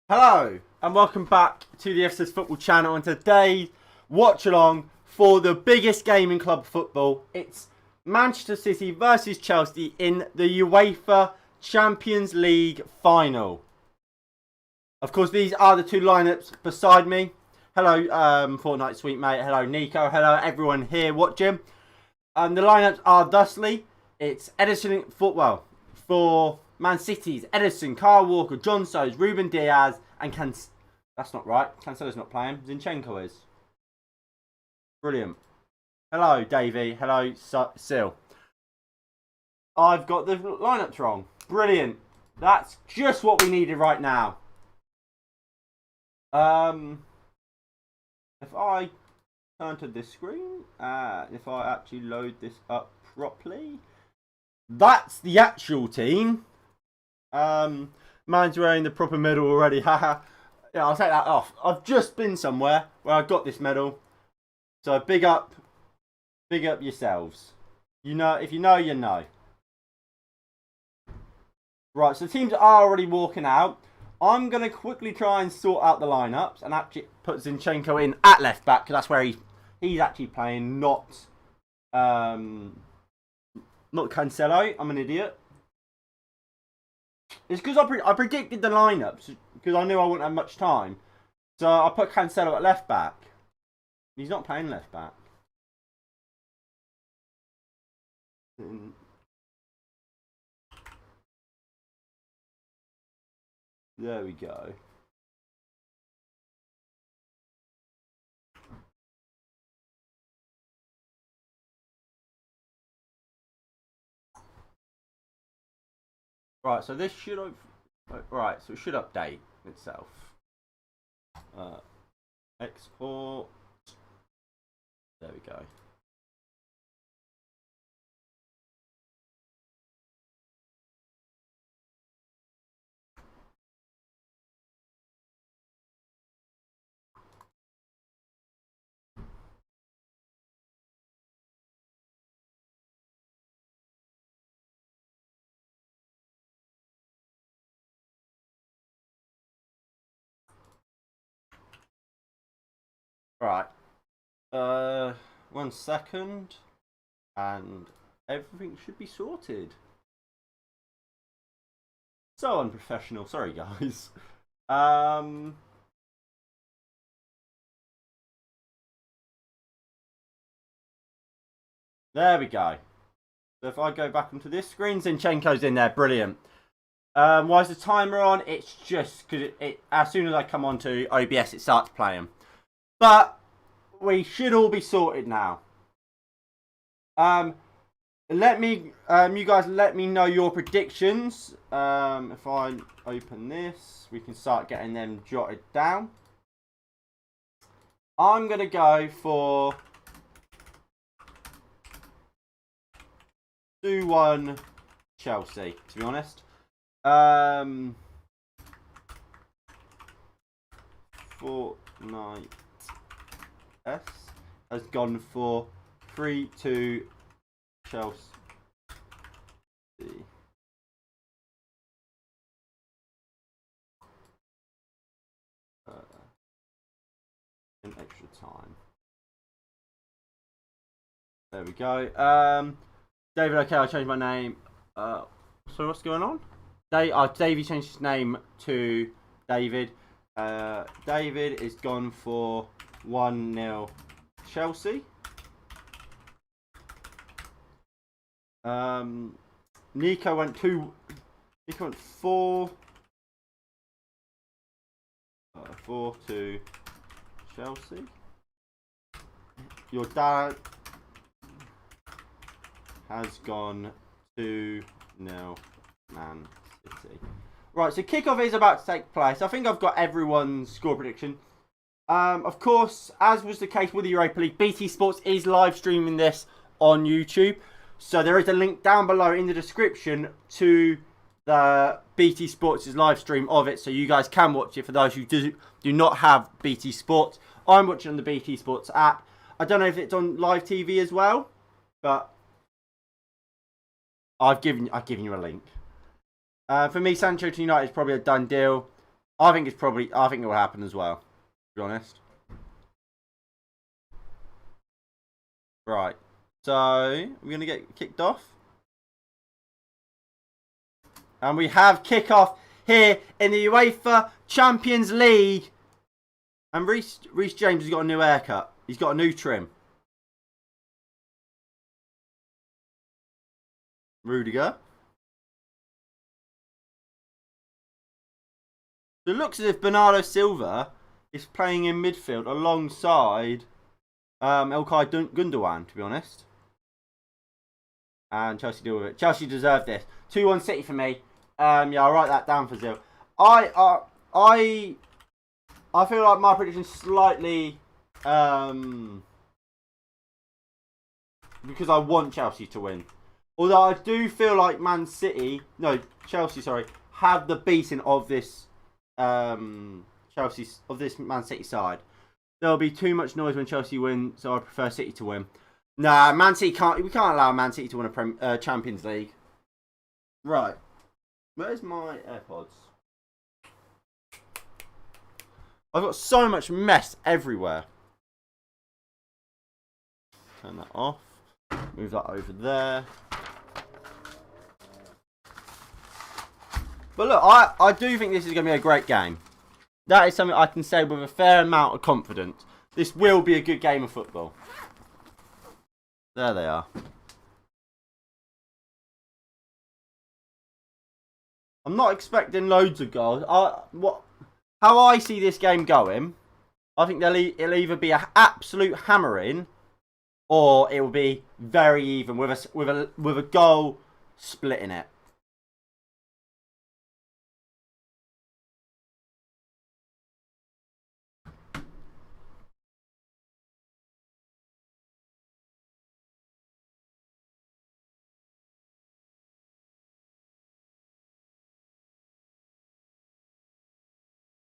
Hello and welcome back to the FCS Football channel, and today's watch along for the biggest game in club football. It's Manchester City versus Chelsea in the UEFA Champions League final. Of course, these are the two lineups beside me. Hello, Fortnite sweet mate. Hello, Nico. Hello, everyone here watching. The lineups are thusly. It's Edison for Man City's Edison, Kyle Walker, John Stones, Ruben Diaz, and that's not right. Cancelo's not playing. Zinchenko is. Brilliant. Hello, Davey. Hello, Sil. I've got the lineups wrong. Brilliant. That's just what we needed right now. If I turn to this screen, if I actually load this up properly, that's the actual team. Man's wearing the proper medal already. Haha. Yeah, I'll take that off. I've just been somewhere where I got this medal. So big up yourselves. You know, if you know, you know. Right, so teams are already walking out. I'm going to quickly try and sort out the lineups and actually put Zinchenko in at left back, because that's where he's actually playing, not Cancelo. I'm an idiot. It's because I predicted the lineups because I knew I wouldn't have much time. So I put Cancelo at left back. He's not playing left back. There we go. Right, so this should right, so it should update itself. Export. There we go. Right. 1 second, and everything should be sorted. So unprofessional. Sorry, guys. There we go. So if I go back onto this screen, Zinchenko's in there. Brilliant. Why is the timer on? It's just because it as soon as I come onto OBS, it starts playing. But we should all be sorted now. Let me, you guys, let me know your predictions. If I open this, we can start getting them jotted down. I'm gonna go for 2-1 Chelsea, to be honest. Fortnite S has gone for 3-2 Chelsea. In extra time. There we go. David, okay, I'll change my name. So what's going on? Davey changed his name to David. David is gone for 1-0 Chelsea. Nico went 4-2 Chelsea. Your dad has gone 2-0 Man City. Right, so kickoff is about to take place. I think I've got everyone's score prediction. Of course, as was the case with the Europa League, BT Sports is live streaming this on YouTube. So there is a link down below in the description to the BT Sports' live stream of it, so you guys can watch it for those who do not have BT Sports. I'm watching on the BT Sports app. I don't know if it's on live TV as well, but I've given you a link. For me, Sancho to United is probably a done deal. I think it will happen as well, to be honest. Right. So, we're going to get kicked off. And we have kickoff here in the UEFA Champions League. And Reece James has got a new haircut. He's got a new trim. Rudiger. So it looks as if Bernardo Silva is playing in midfield alongside Ilkay Gundogan, to be honest. And Chelsea deal with it. Chelsea deserved this. 2-1 City for me. Yeah, I'll write that down for Zil. I feel like my prediction is slightly because I want Chelsea to win. Although I do feel like Chelsea, have the beating of this Man City side. There'll be too much noise when Chelsea win, so I prefer City to win. Nah, Man City we can't allow Man City to win a Champions League. Right. Where's my AirPods? I've got so much mess everywhere. Turn that off. Move that over there. But look, I do think this is going to be a great game. That is something I can say with a fair amount of confidence. This will be a good game of football. There they are. I'm not expecting loads of goals. How I see this game going, I think it'll either be an absolute hammering, or it will be very even with a goal splitting it.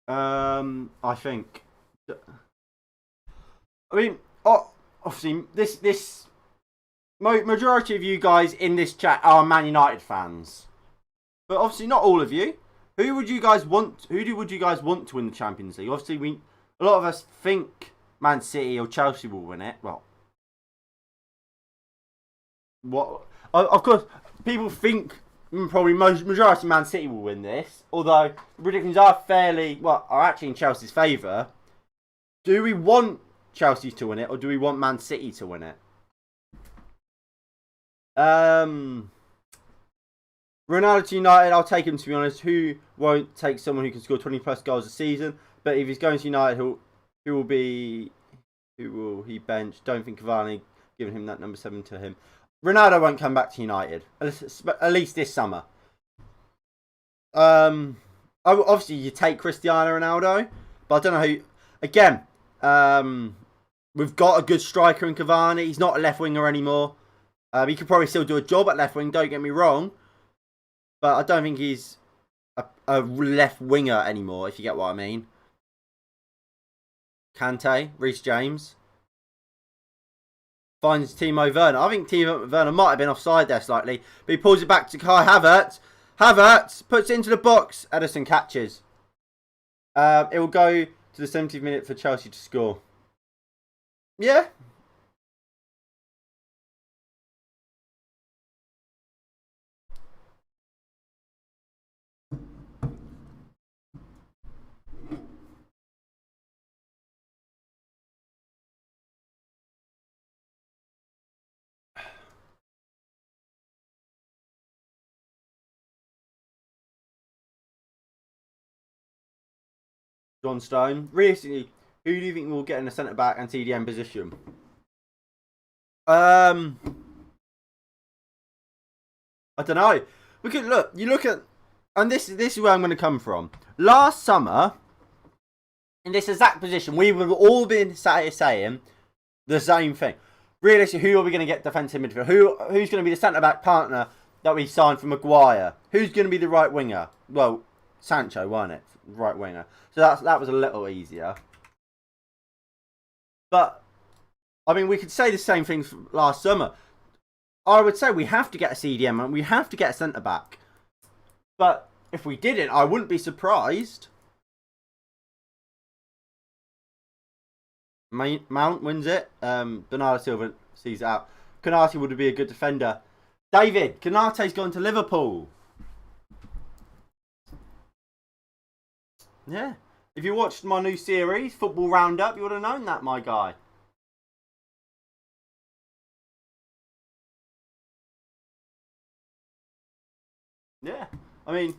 I think. I mean, obviously, this majority of you guys in this chat are Man United fans, but obviously not all of you. Who would you guys want to win the Champions League? Obviously, a lot of us think Man City or Chelsea will win it. Well, of course, people think. Probably majority Man City will win this, although the predictions are actually in Chelsea's favour. Do we want Chelsea to win it, or do we want Man City to win it? Ronaldo to United, I'll take him, to be honest. Who won't take someone who can score 20 plus goals a season? But if he's going to United, who will he bench? Don't think Cavani giving him that number 7 to him. Ronaldo won't come back to United, at least this summer. Obviously, you take Cristiano Ronaldo, but I don't know who. Again, we've got a good striker in Cavani. He's not a left winger anymore. He could probably still do a job at left wing, don't get me wrong. But I don't think he's a left winger anymore, if you get what I mean. Kante, Reece James. Finds Timo Werner. I think Timo Werner might have been offside there slightly, but he pulls it back to Kai Havertz. Havertz puts it into the box. Ederson catches. It will go to the 70th minute for Chelsea to score. Yeah. John Stone. Realistically, who do you think will get in the centre back and CDM position? I don't know. We could look. You look at, and this is where I'm going to come from. Last summer, in this exact position, we would have all been sat here saying the same thing. Realistically, who are we going to get defensive midfield? Who's going to be the centre back partner that we signed for Maguire? Who's going to be the right winger? Well, Sancho, wasn't it? Right winger. So that was a little easier. But I mean, we could say the same thing from last summer. I would say we have to get a CDM and we have to get a centre back. But if we didn't, I wouldn't be surprised Mount wins it. Bernardo Silva sees it out. Konate would be a good defender. David, Konate's gone to Liverpool. Yeah. If you watched my new series, Football Roundup, you would have known that, my guy. Yeah. I mean,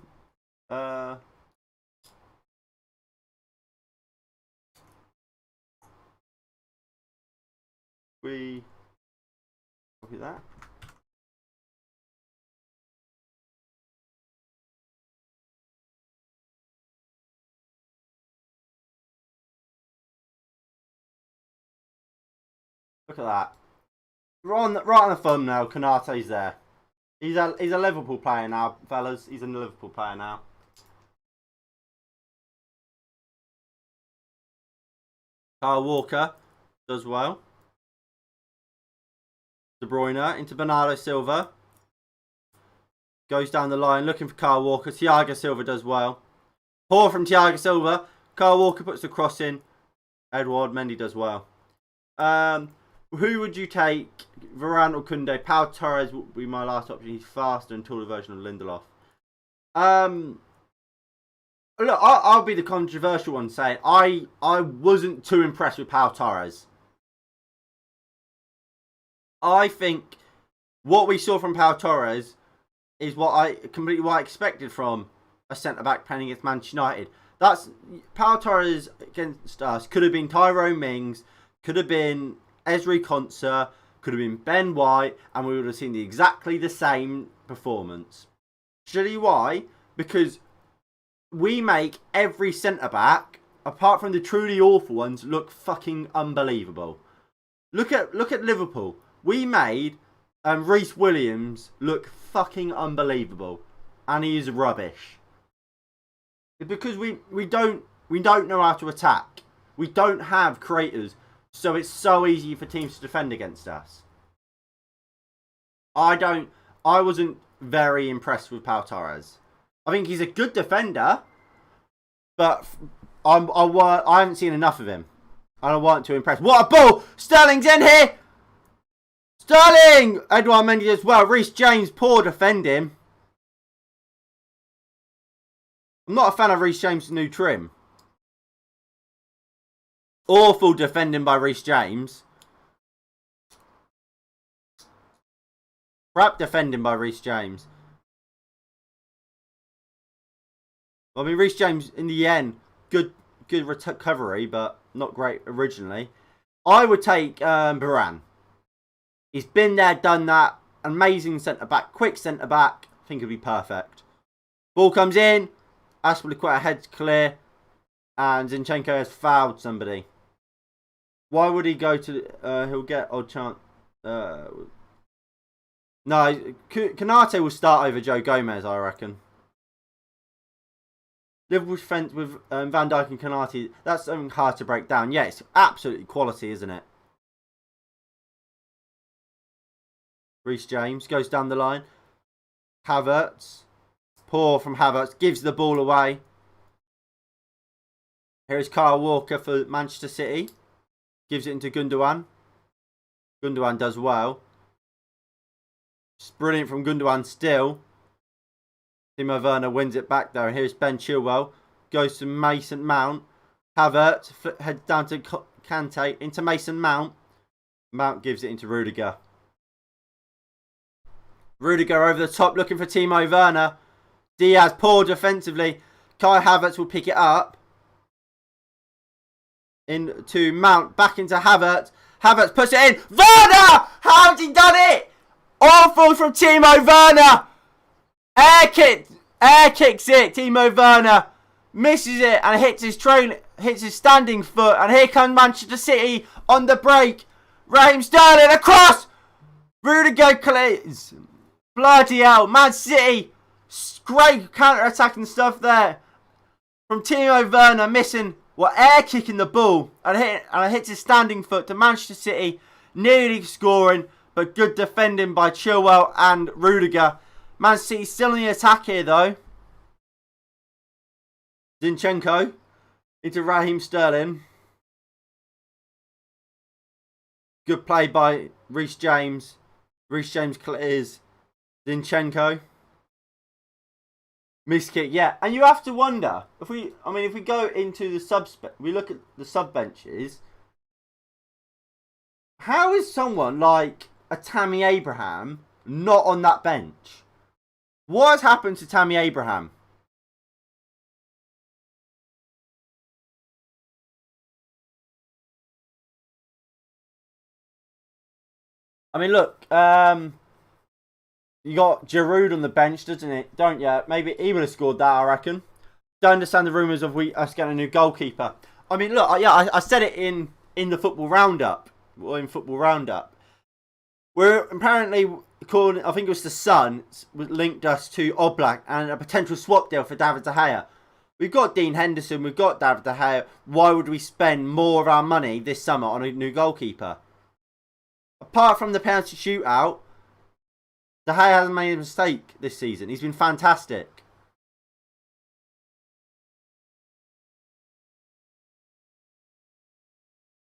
we copy that. Look at that. Right on the thumbnail, Konate's there. He's a Liverpool player now, fellas. He's a Liverpool player now. Kyle Walker does well. De Bruyne into Bernardo Silva. Goes down the line looking for Kyle Walker. Thiago Silva does well. Poor from Thiago Silva. Kyle Walker puts the cross in. Edouard Mendy does well. Who would you take? Varane or Koundé? Pau Torres would be my last option. He's faster and taller version of Lindelof. Look, I'll be the controversial one saying I wasn't too impressed with Pau Torres. I think what we saw from Pau Torres is what I expected from a centre-back playing against Manchester United. That's Pau Torres against us could have been Tyrone Mings, could have been Ezri Konsa, could have been Ben White, and we would have seen exactly the same performance. Surely why? Because we make every centre-back, apart from the truly awful ones, look fucking unbelievable. Look at Liverpool. We made Reece Williams look fucking unbelievable, and he is rubbish. Because we don't know how to attack. We don't have creators, so it's so easy for teams to defend against us. I wasn't very impressed with Pau Torres. I think he's a good defender, but I haven't seen enough of him. I don't want to impress. What a ball! Sterling's in here! Sterling! Edouard Mendy as well. Reece James, poor defending. I'm not a fan of Reece James' new trim. Awful defending by Reece James. Crap defending by Reece James. I mean, Reece James, in the end, good recovery, but not great originally. I would take Varane. He's been there, done that. Amazing centre-back, quick centre-back. I think he'll be perfect. Ball comes in. Aspilicueta heads clear. And Zinchenko has fouled somebody. Why would he go to... he'll get odd chance... no, Konate will start over Joe Gomez, I reckon. Liverpool's defence with Van Dijk and Konate, that's something hard to break down. Yeah, it's absolutely quality, isn't it? Reece James goes down the line. Havertz. Poor from Havertz. Gives the ball away. Here's Kyle Walker for Manchester City. Gives it into Gundogan. Gundogan does well. It's brilliant from Gundogan still. Timo Werner wins it back there. And here's Ben Chilwell. Goes to Mason Mount. Havertz heads down to Kante. Into Mason Mount. Mount gives it into Rudiger. Rudiger over the top looking for Timo Werner. Diaz poor defensively. Kai Havertz will pick it up. Into Mount. Back into Havertz. Havertz puts it in. Werner! How's he done it? Awful from Timo Werner. Air kicks it. Timo Werner misses it and hits his standing foot. And here comes Manchester City on the break. Raheem Sterling across. Rudiger clears. Bloody hell. Man City. Great counter-attacking stuff there. From Timo Werner missing. Air kicking the ball. And hits his standing foot to Manchester City. Nearly scoring. But good defending by Chilwell and Rudiger. Man City still in the attack here though. Zinchenko into Raheem Sterling. Good play by Reece James. Reece James clears Zinchenko. Missed kick, yeah. And you have to wonder if we go into the we look at the sub benches. How is someone like a Tammy Abraham not on that bench? What has happened to Tammy Abraham? I mean, look, you got Giroud on the bench, doesn't it? Don't you? Maybe he would have scored that, I reckon. Don't understand the rumours of us getting a new goalkeeper. I mean, look, I said it in the football roundup. Well, in football roundup. We're apparently calling, I think it was the Sun, linked us to Oblak and a potential swap deal for David De Gea. We've got Dean Henderson, we've got David De Gea. Why would we spend more of our money this summer on a new goalkeeper? Apart from the penalty shootout, De Gea hasn't made a mistake this season. He's been fantastic.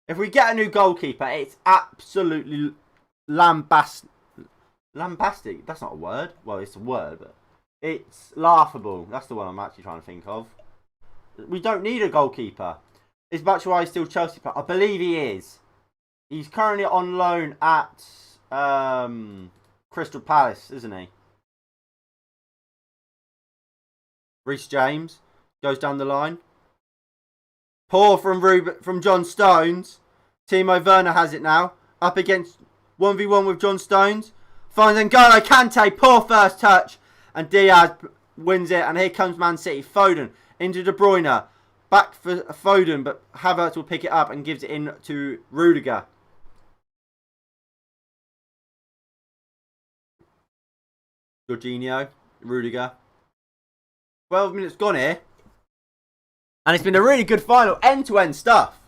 If we get a new goalkeeper, it's absolutely lambastic. That's not a word. Well, it's a word, but it's laughable. That's the one I'm actually trying to think of. We don't need a goalkeeper. Is Batshuayi still Chelsea player? I believe he is. He's currently on loan at Crystal Palace, isn't he? Reece James goes down the line. Poor from John Stones. Timo Werner has it now. Up against 1v1 with John Stones. Finds N'Golo Kante. Poor first touch. And Diaz wins it. And here comes Man City. Foden into De Bruyne. Back for Foden. But Havertz will pick it up and gives it in to Rudiger. Jorginho. Rudiger. 12 minutes gone here. And it's been a really good final. End-to-end stuff.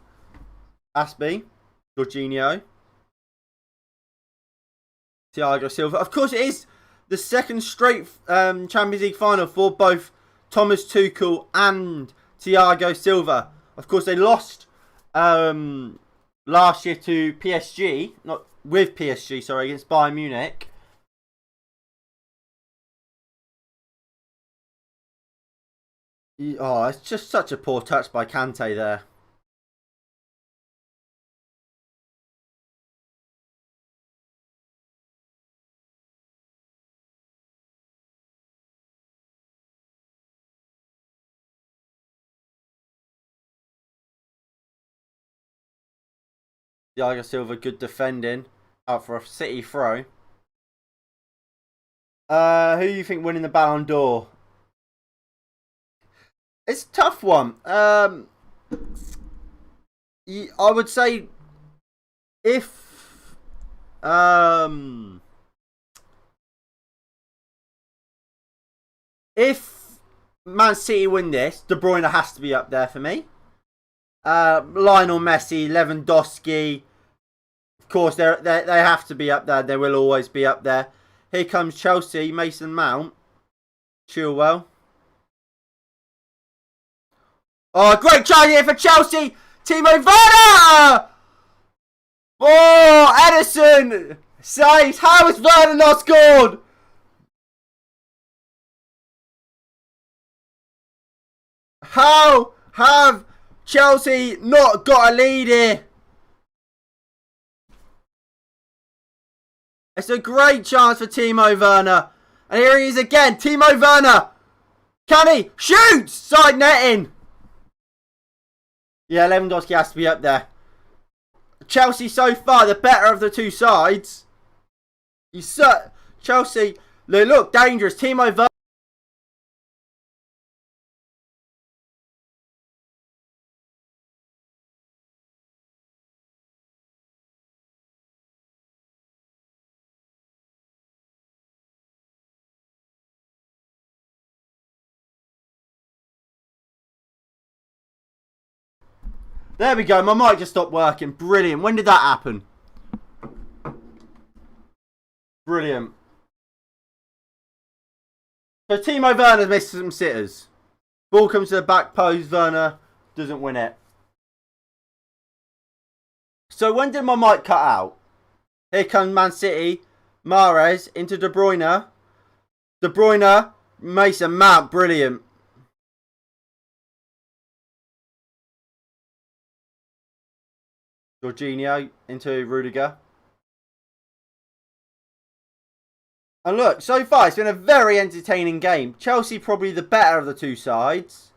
Aspie. Jorginho. Thiago Silva. Of course, it is the second straight Champions League final for both Thomas Tuchel and Thiago Silva. Of course, they lost last year to PSG. Not with PSG, sorry, against Bayern Munich. Oh, it's just such a poor touch by Kante there. Thiago Silva, good defending. Out for a City throw. Who do you think winning the Ballon d'Or? It's a tough one. I would say if Man City win this, De Bruyne has to be up there for me. Lionel Messi, Lewandowski, of course they have to be up there. They will always be up there. Here comes Chelsea, Mason Mount, Chilwell. Oh, great chance here for Chelsea. Timo Werner! Oh, Edison saves. How has Werner not scored? How have Chelsea not got a lead here? It's a great chance for Timo Werner. And here he is again. Timo Werner. Can he? Shoots! Side netting. Yeah, Lewandowski has to be up there. Chelsea so far, the better of the two sides. Chelsea, they look dangerous. Timo Werner. There we go. My mic just stopped working. Brilliant. When did that happen? Brilliant. So Timo Werner missed some sitters. Ball comes to the back post. Werner doesn't win it. So when did my mic cut out? Here comes Man City. Mahrez into De Bruyne. De Bruyne. Mason Mount. Brilliant. Jorginho into Rudiger. And look, so far it's been a very entertaining game. Chelsea probably the better of the two sides.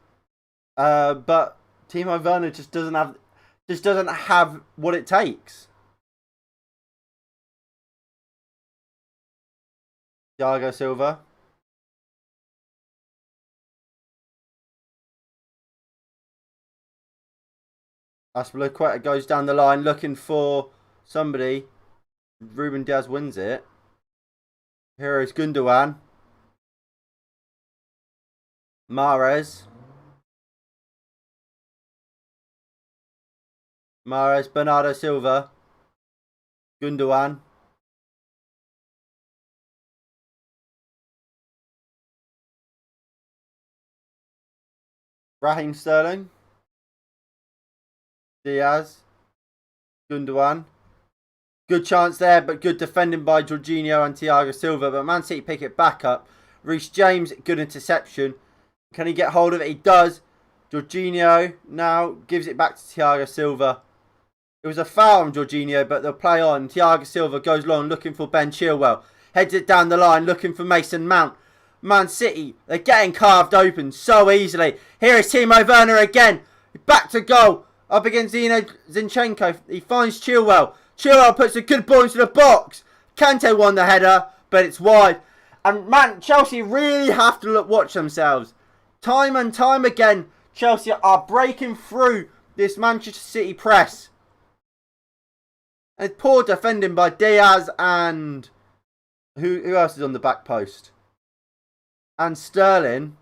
But Timo Werner just doesn't have what it takes. Thiago Silva. Aspilicueta goes down the line looking for somebody. Ruben Diaz wins it. Here is Gundogan. Mahrez. Bernardo Silva. Gundogan. Raheem Sterling. Diaz. Gundogan. Good chance there, but good defending by Jorginho and Thiago Silva. But Man City pick it back up. Reece James, good interception. Can he get hold of it? He does. Jorginho now gives it back to Thiago Silva. It was a foul on Jorginho, but they'll play on. Thiago Silva goes long, looking for Ben Chilwell. Heads it down the line, looking for Mason Mount. Man City, they're getting carved open so easily. Here is Timo Werner again. Back to goal. Up against Zeno Zinchenko. He finds Chilwell. Chilwell puts a good ball into the box. Kante won the header, but it's wide. And man, Chelsea really have to watch themselves. Time and time again, Chelsea are breaking through this Manchester City press. And poor defending by Diaz and who else is on the back post? And Sterling.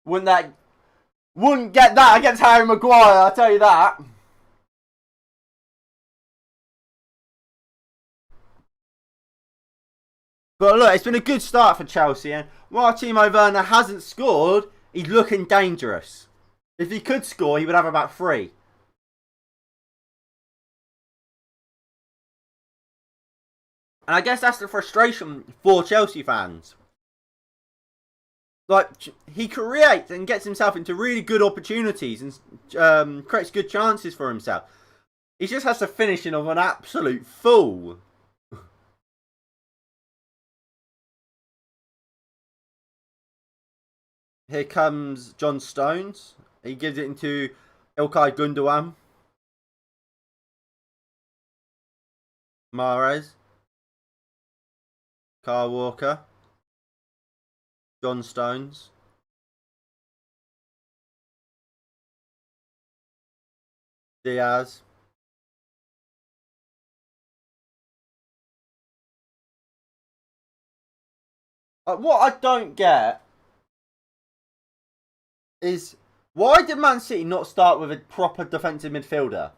Wouldn't get that against Harry Maguire, I'll tell you that. But look, it's been a good start for Chelsea. And while Timo Werner hasn't scored, he's looking dangerous. If he could score, he would have about 3. And I guess that's the frustration for Chelsea fans. Like, he creates and gets himself into really good opportunities and creates good chances for himself. He just has the finishing of an absolute fool. Here comes John Stones. He gives it into Ilkay Gundogan. Mahrez. Kyle Walker. John Stones. Diaz. What I don't get is why did Man City not start with a proper defensive midfielder?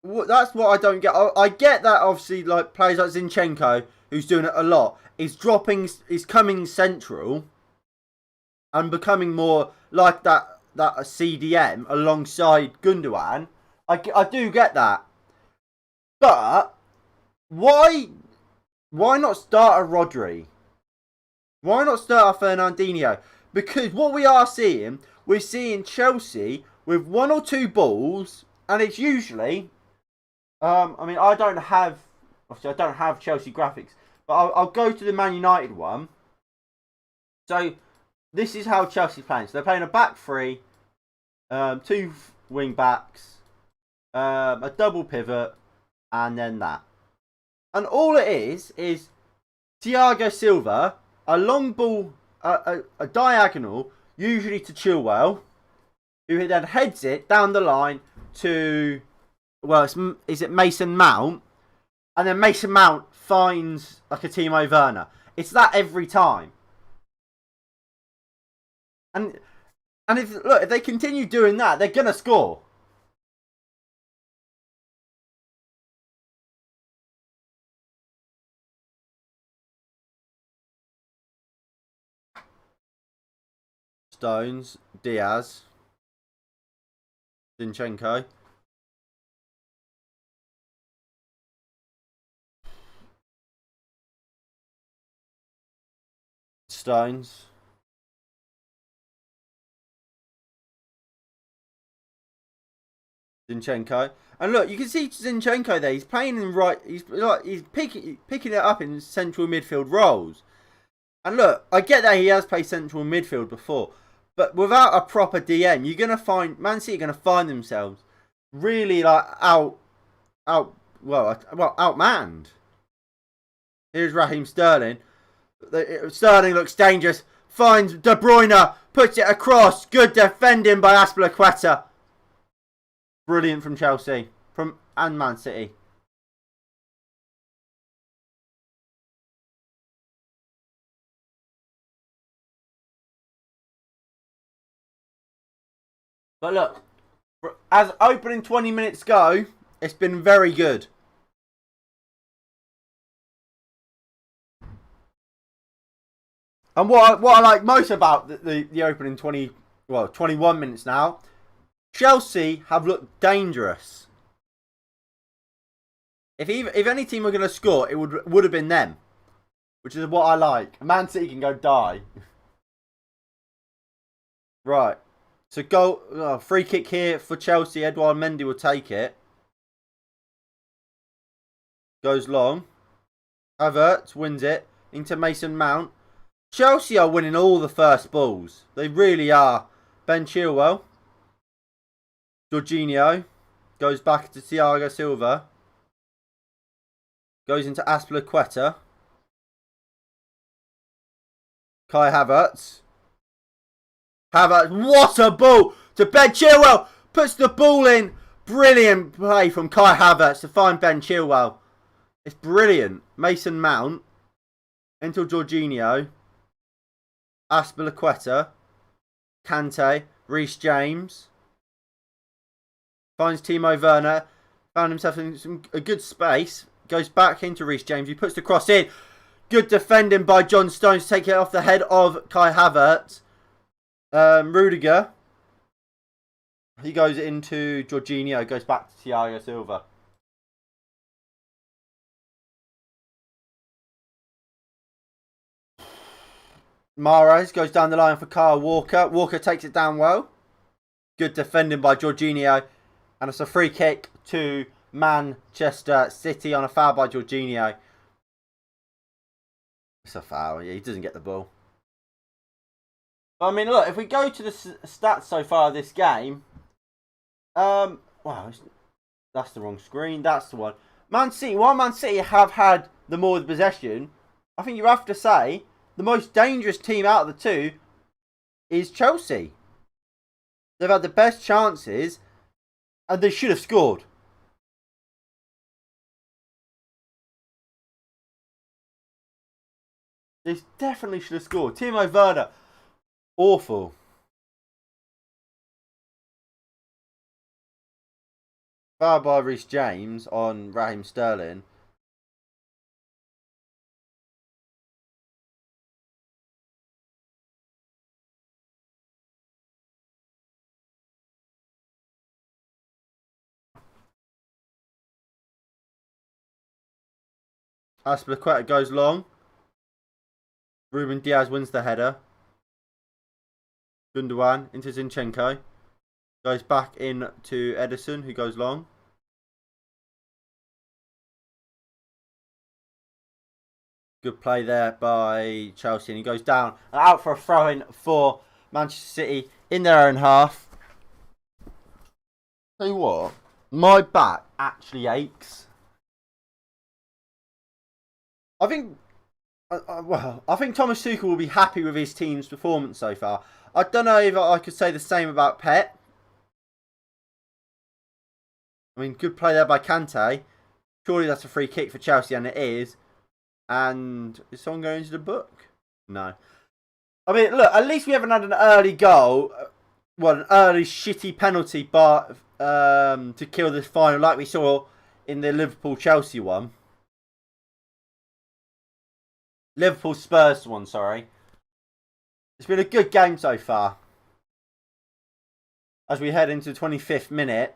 That's what I don't get. I get that obviously, like players like Zinchenko, who's doing it a lot, is coming central and becoming more like that a CDM alongside Gundogan. I do get that, but why not start a Rodri? Why not start a Fernandinho? Because what we're seeing Chelsea with 1 or 2 balls, and it's usually. I mean, I don't have Chelsea graphics, but I'll go to the Man United one. So this is how Chelsea's playing. So they're playing a back 3, 2 wing backs, a double pivot, and then that. And all it is Thiago Silva, a long ball, a diagonal, usually to Chilwell, who then heads it down the line to. Well, is it Mason Mount? And then Mason Mount finds like a Timo Werner. It's that every time. And if they continue doing that, they're gonna score. Stones, Diaz, Zinchenko. Stones. Zinchenko. And look, you can see Zinchenko there. He's playing in right. He's picking it up in central midfield roles. And look, I get that he has played central midfield before, but without a proper DM, you're gonna find Man City are gonna find themselves really like outmanned. Here's Raheem Sterling. Sterling looks dangerous. Finds De Bruyne, puts it across. Good defending by Azpilicueta. Brilliant from Chelsea and Man City. But look, as opening 20 minutes go, it's been very good. And what I like most about the opening 21 minutes now, Chelsea have looked dangerous. If any team were going to score, it would have been them, which is what I like. Man City can go die. Right. So free kick here for Chelsea. Edouard Mendy will take it. Goes long. Havertz wins it into Mason Mount. Chelsea are winning all the first balls. They really are. Ben Chilwell. Jorginho goes back to Thiago Silva. Goes into Azpilicueta. Kai Havertz. What a ball to Ben Chilwell. Puts the ball in. Brilliant play from Kai Havertz to find Ben Chilwell. It's brilliant. Mason Mount. Into Jorginho. Azpilicueta. Kante. Reece James. Finds Timo Werner. Found himself in a good space. Goes back into Reece James. He puts the cross in. Good defending by John Stones to take it off the head of Kai Havertz. Rudiger. He goes into Jorginho. Goes back to Thiago Silva. Mahrez goes down the line for Kyle Walker. Walker takes it down well. Good defending by Jorginho. And it's a free kick to Manchester City on a foul by Jorginho. It's a foul. Yeah, he doesn't get the ball. I mean, look, if we go to the stats so far of this game, wow, that's the wrong screen. That's the one. While Man City have had the more of the possession, I think you have to say the most dangerous team out of the two is Chelsea. They've had the best chances, and they should have scored. They definitely should have scored. Timo Werner, awful. Foul by Reece James on Raheem Sterling. Azpilicueta goes long. Ruben Diaz wins the header. Gundogan into Zinchenko. Goes back in to Edison, who goes long. Good play there by Chelsea, and he goes down and out for a throw-in for Manchester City in their own half. Tell you what, my back actually aches. I think Thomas Tuchel will be happy with his team's performance so far. I don't know if I could say the same about Pep. I mean, good play there by Kante. Surely that's a free kick for Chelsea, and it is. And is someone going into the book? No. I mean, look, at least we haven't had an early goal. Well, an early shitty penalty to kill this final like we saw in the Liverpool-Chelsea one. Liverpool-Spurs one, sorry. It's been a good game so far. as we head into the 25th minute.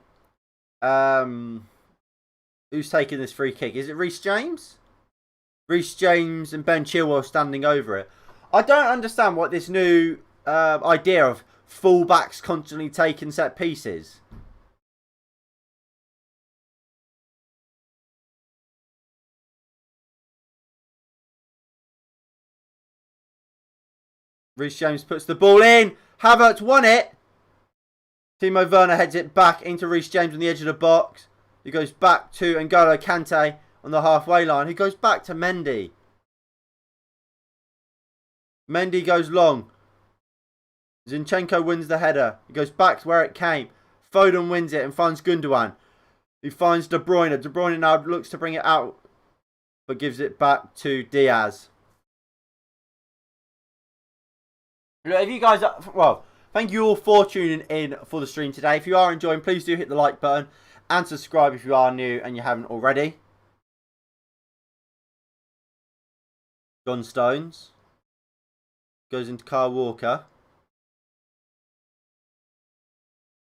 Who's taking this free kick? Is it Reece James? Reece James and Ben Chilwell standing over it. I don't understand what this new idea of fullbacks constantly taking set pieces. Reece James puts the ball in. Havertz won it. Timo Werner heads it back into Reece James on the edge of the box. He goes back to N'Golo Kante on the halfway line. He goes back to Mendy. Mendy goes long. Zinchenko wins the header. He goes back to where it came. Foden wins it and finds Gundogan. He finds De Bruyne. De Bruyne now looks to bring it out, but gives it back to Diaz. Look, if you guys are, well, thank you all for tuning in for the stream today. If you are enjoying, please do hit the like button and subscribe if you are new and you haven't already. John Stones goes into Kyle Walker.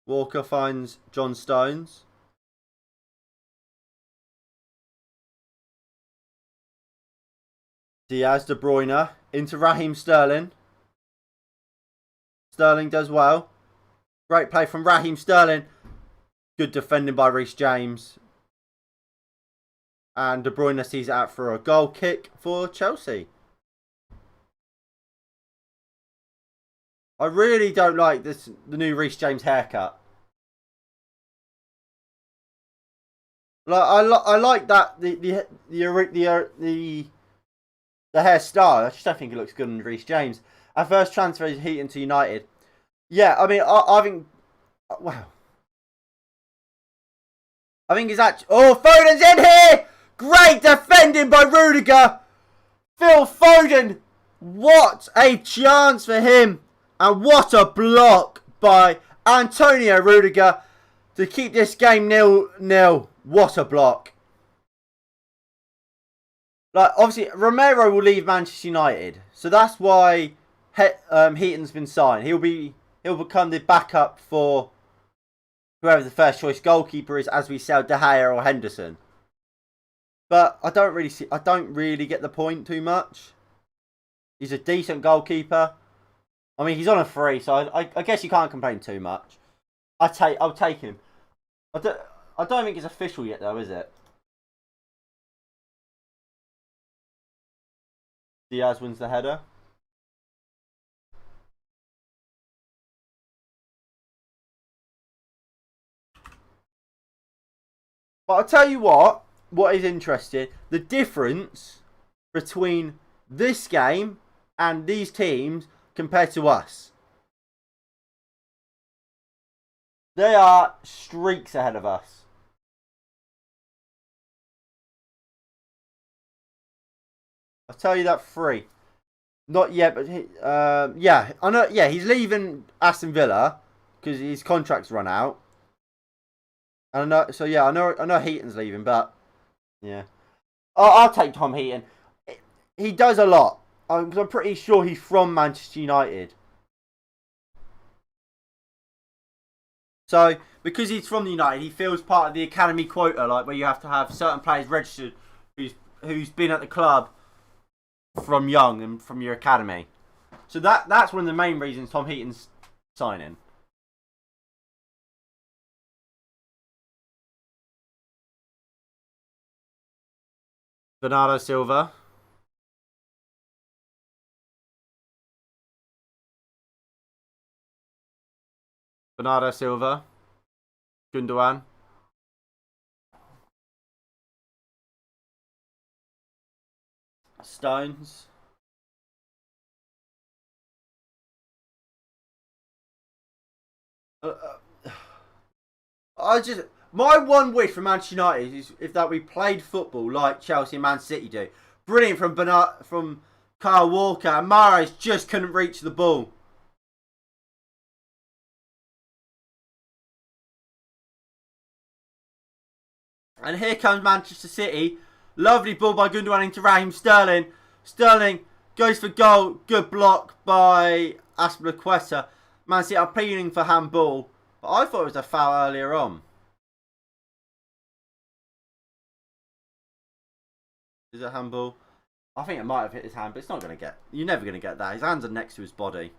Walker finds John Stones. Diaz, De Bruyne into Raheem Sterling. Sterling does well. Great play from Raheem Sterling. Good defending by Reece James. And De Bruyne sees it out for a goal kick for Chelsea. I really don't like the new Reece James haircut. I like that the hairstyle. I just don't think it looks good on Reece James. Our first transfer is Heaton to United. Yeah, I mean, I think, wow. I think he's actually, oh, Foden's in here! Great defending by Rudiger. Phil Foden, what a chance for him. And what a block by Antonio Rudiger to keep this game 0-0. What a block. Like, obviously, Romero will leave Manchester United. So that's why Heaton's been signed. He'll become the backup for whoever the first choice goalkeeper is as we sell De Gea or Henderson. But I don't really get the point too much. He's a decent goalkeeper. I mean, he's on a free, so I guess you can't complain too much. I'll take him. I don't think it's official yet though, is it? Diaz wins the header. But I'll tell you what is interesting. The difference between this game and these teams compared to us. They are streaks ahead of us. I'll tell you that free. Not yet, but yeah, I know. Yeah, he's leaving Aston Villa because his contract's run out. I know. So yeah, I know Heaton's leaving, but yeah, I'll take Tom Heaton. He does a lot. I'm pretty sure he's from Manchester United. So because he's from the United, he feels part of the academy quota, like where you have to have certain players registered who's been at the club from young and from your academy. So that's one of the main reasons Tom Heaton's signing. Bernardo Silva. Bernardo Silva. Gundogan. Stones. My one wish for Manchester United is if that we played football like Chelsea and Man City do. Brilliant from Kyle Walker, and Mahrez just couldn't reach the ball. And here comes Manchester City. Lovely ball by Gundogan into Raheem Sterling. Sterling goes for goal. Good block by Aspilicueta. Man City are pleading for handball. But I thought it was a foul earlier on. Is it handball? I think it might have hit his hand, but it's not going to get... You're never going to get that. His hands are next to his body.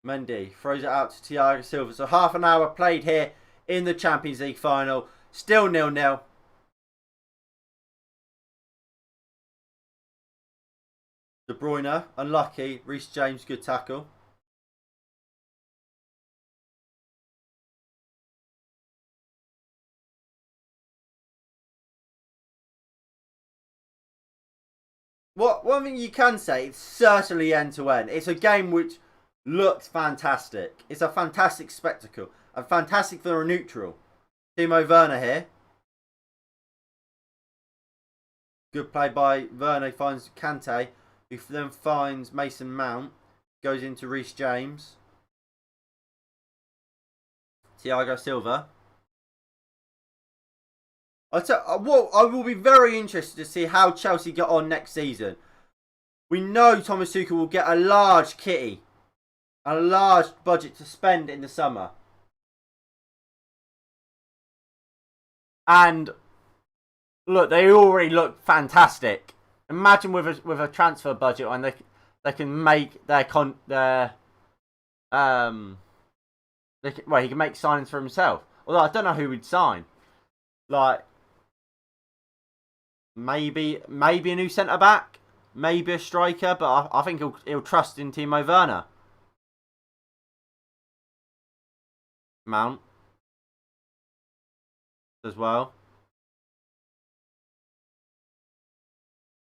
Mendy throws it out to Thiago Silva. So half an hour played here in the Champions League final. Still 0-0. De Bruyne, unlucky. Reece James, good tackle. One thing you can say, it's certainly end to end. It's a game which looks fantastic. It's a fantastic spectacle. And fantastic for a neutral. Timo Werner here. Good play by Werner. Finds Kante, who then finds Mason Mount. Goes into Reece James. Thiago Silva. I will be very interested to see how Chelsea get on next season. We know Thomas Tuchel will get a large kitty. A large budget to spend in the summer. And look, they already look fantastic. Imagine with a transfer budget and they can make he can make signings for himself. Although I don't know who would sign. Like maybe a new centre back, maybe a striker, but I think he'll trust in Timo Werner. Mount as well.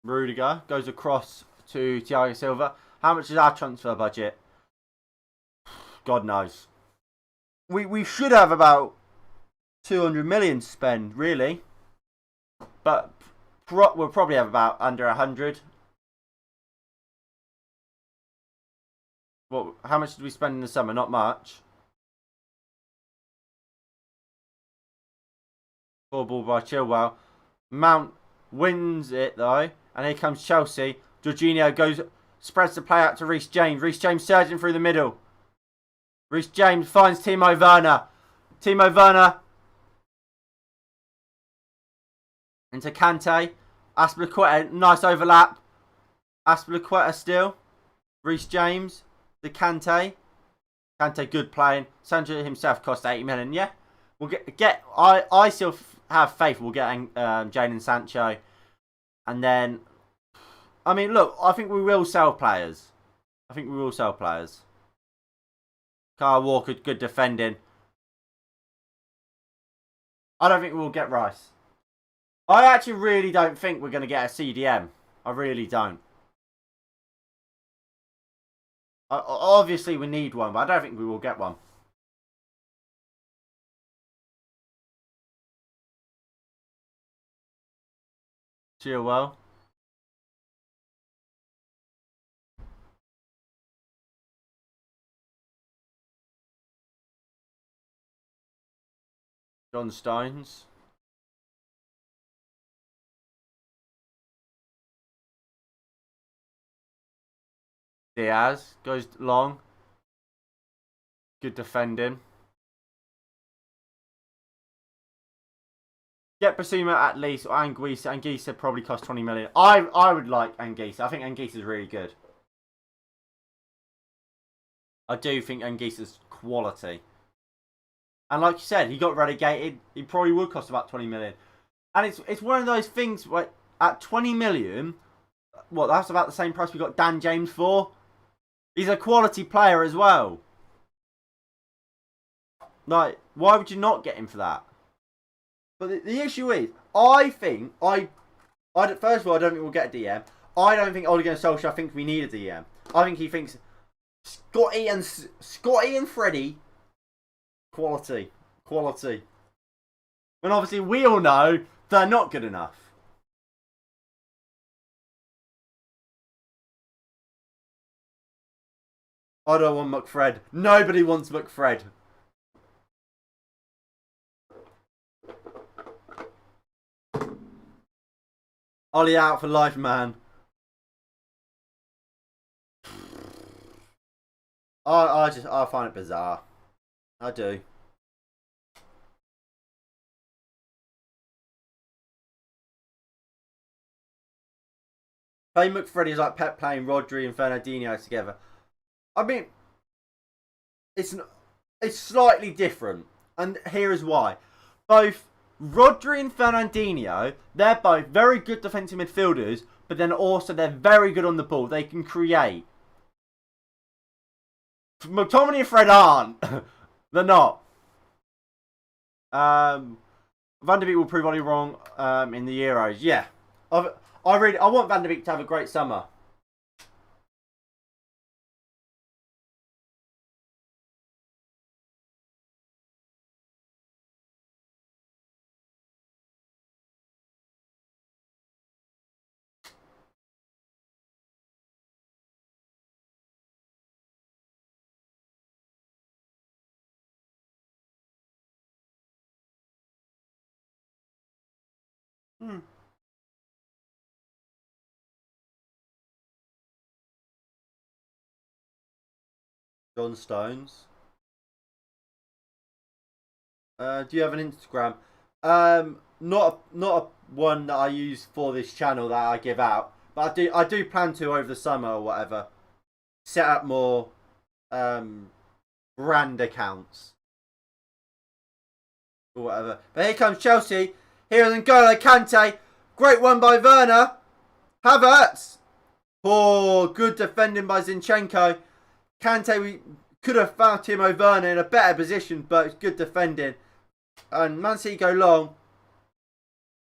Rudiger goes across to Thiago Silva. How much is our transfer budget? God knows. We should have about 200 million to spend, really. But we'll probably have about under 100. How much did we spend in the summer? Not much. Poor ball by Chilwell. Mount wins it though. And here comes Chelsea. Jorginho spreads the play out to Reece James. Reece James surging through the middle. Reece James finds Timo Werner. Timo Werner into Kante. Aspilicueta, nice overlap. Aspilicueta still. Reece James. The Kante. Kante good playing. Sancho himself cost 80 million. Yeah. We'll get. I still have faith we'll get Jadon Sancho. And then, I mean, look, I think we will sell players. Kyle Walker, good defending. I don't think we'll get Rice. I actually really don't think we're going to get a CDM. I really don't. Obviously, we need one, but I don't think we will get one. Chilwell. John Stones. Diaz goes long. Good defending. Get Basuma at least, or Anguissa. Anguissa probably cost 20 million. I would like Anguissa. I think Anguissa is really good. I do think Anguissa's quality. And like you said, he got relegated. He probably would cost about 20 million. And it's one of those things where at 20 million, that's about the same price we got Dan James for. He's a quality player as well. Like, why would you not get him for that? But the issue is, first of all, I don't think we'll get a DM. I don't think Ole Gunnar Solskjaer thinks we need a DM. I think he thinks Scotty and Freddie, quality. When obviously we all know they're not good enough. I don't want McFred. Nobody wants McFred. Ollie out for life, man. I find it bizarre. I do. Play McFreddy is like Pep playing Rodri and Fernandinho together. I mean, it's slightly different, and here is why. Both Rodri and Fernandinho, they're both very good defensive midfielders, but then also they're very good on the ball. They can create. McTominay and Fred aren't. They're not. Van der Beek will prove Ollie wrong in the Euros. Yeah. I want Van der Beek to have a great summer. John Stones. Do you have an Instagram? Not a one that I use for this channel that I give out, but I do plan to over the summer or whatever. Set up more brand accounts or whatever. But here comes Chelsea. Here is N'Golo Kante. Great one by Werner. Havertz. Oh, good defending by Zinchenko. Kante, we could have found Timo Werner in a better position, but it's good defending. And Man City go long.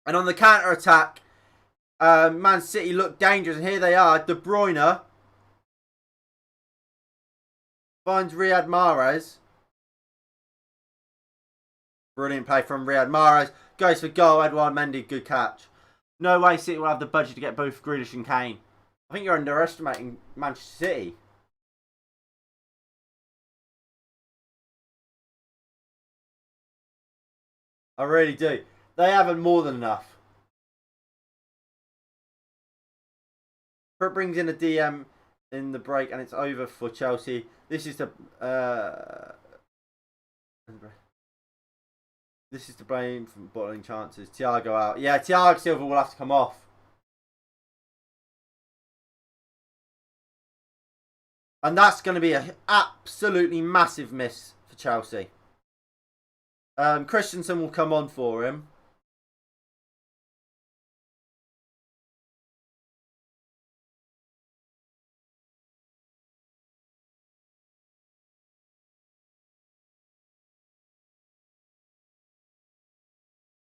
And on the counter attack, Man City look dangerous. And here they are. De Bruyne finds Riyad Mahrez. Brilliant play from Riyad Mahrez. Goes for goal. Edouard Mendy, good catch. No way City will have the budget to get both Grealish and Kane. I think you're underestimating Manchester City. I really do. They haven't more than enough. It brings in a DM in the break and it's over for Chelsea. This is the blame for bottling chances. Thiago out. Yeah, Thiago Silva will have to come off. And that's going to be an absolutely massive miss for Chelsea. Christensen will come on for him.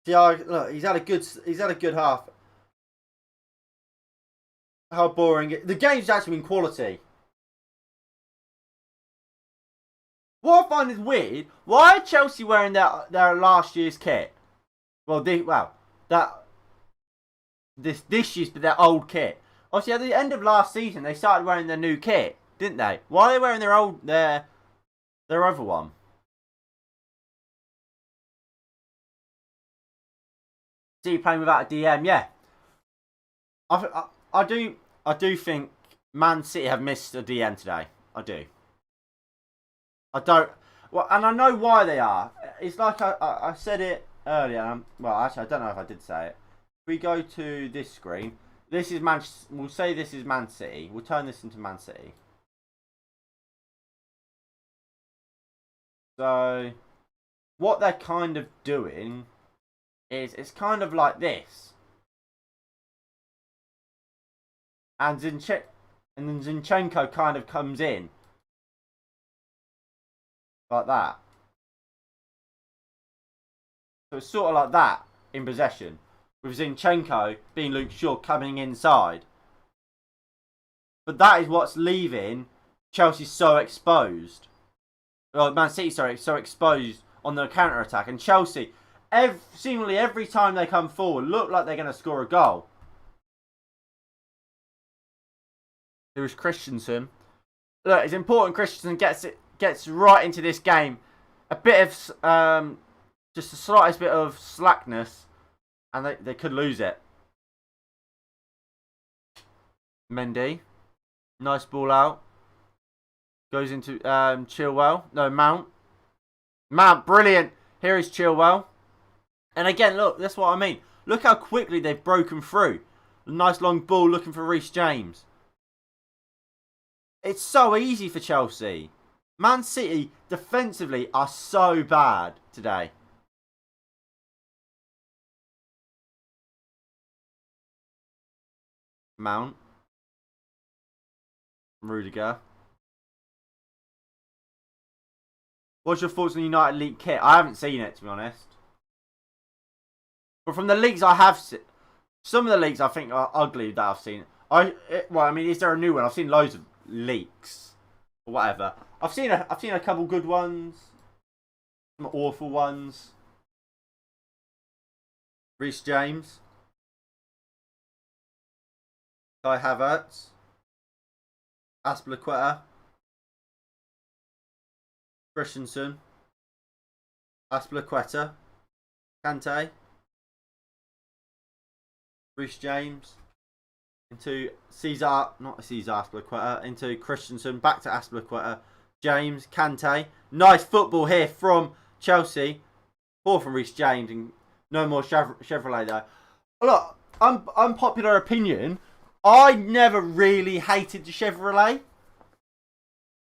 Thiago, look, he's had a good half. How boring! The game's actually been quality. What I find is weird. Why are Chelsea wearing their last year's kit? Well, this year's, but their old kit. Obviously, at the end of last season, they started wearing their new kit, didn't they? Why are they wearing their other one? See, playing without a DM, yeah. I do think Man City have missed a DM today. I do. I don't. Well, and I know why they are. It's like I said it earlier. Well, actually, I don't know if I did say it. If we go to this screen, this is we'll say this is Man City. We'll turn this into Man City. So, what they're kind of doing is it's kind of like this. And then Zinchenko kind of comes in. Like that. So it's sort of like that in possession. With Zinchenko being Luke Shaw coming inside. But that is what's leaving Chelsea so exposed. Well, Man City, sorry, so exposed on the counter attack. And Chelsea, seemingly every time they come forward, look like they're going to score a goal. There is Christensen. Look, it's important Christensen gets right into this game. A bit of just the slightest bit of slackness, and they could lose it. Mendy. Nice ball out. Goes into Chilwell. No, Mount. Mount, brilliant. Here is Chilwell. And again, look, that's what I mean. Look how quickly they've broken through. A nice long ball looking for Reece James. It's so easy for Chelsea. Man City, defensively, are so bad today. Mount. Rudiger. What's your thoughts on the United League kit? I haven't seen it, to be honest. But from the leagues I have seen, some of the leagues I think are ugly that I've seen. Well, I mean, is there a new one? I've seen loads of leaks or whatever. I've seen a couple good ones, some awful ones. Reece James, Kai Havertz, Aspilicueta, Christensen, Aspilicueta, Kante, Reece James, into not Cesar Aspilicueta, into Christensen, back to Aspilicueta, James, Kante. Nice football here from Chelsea. Poor from Reece James, and no more Chevrolet though. Look, unpopular opinion, I never really hated the Chevrolet.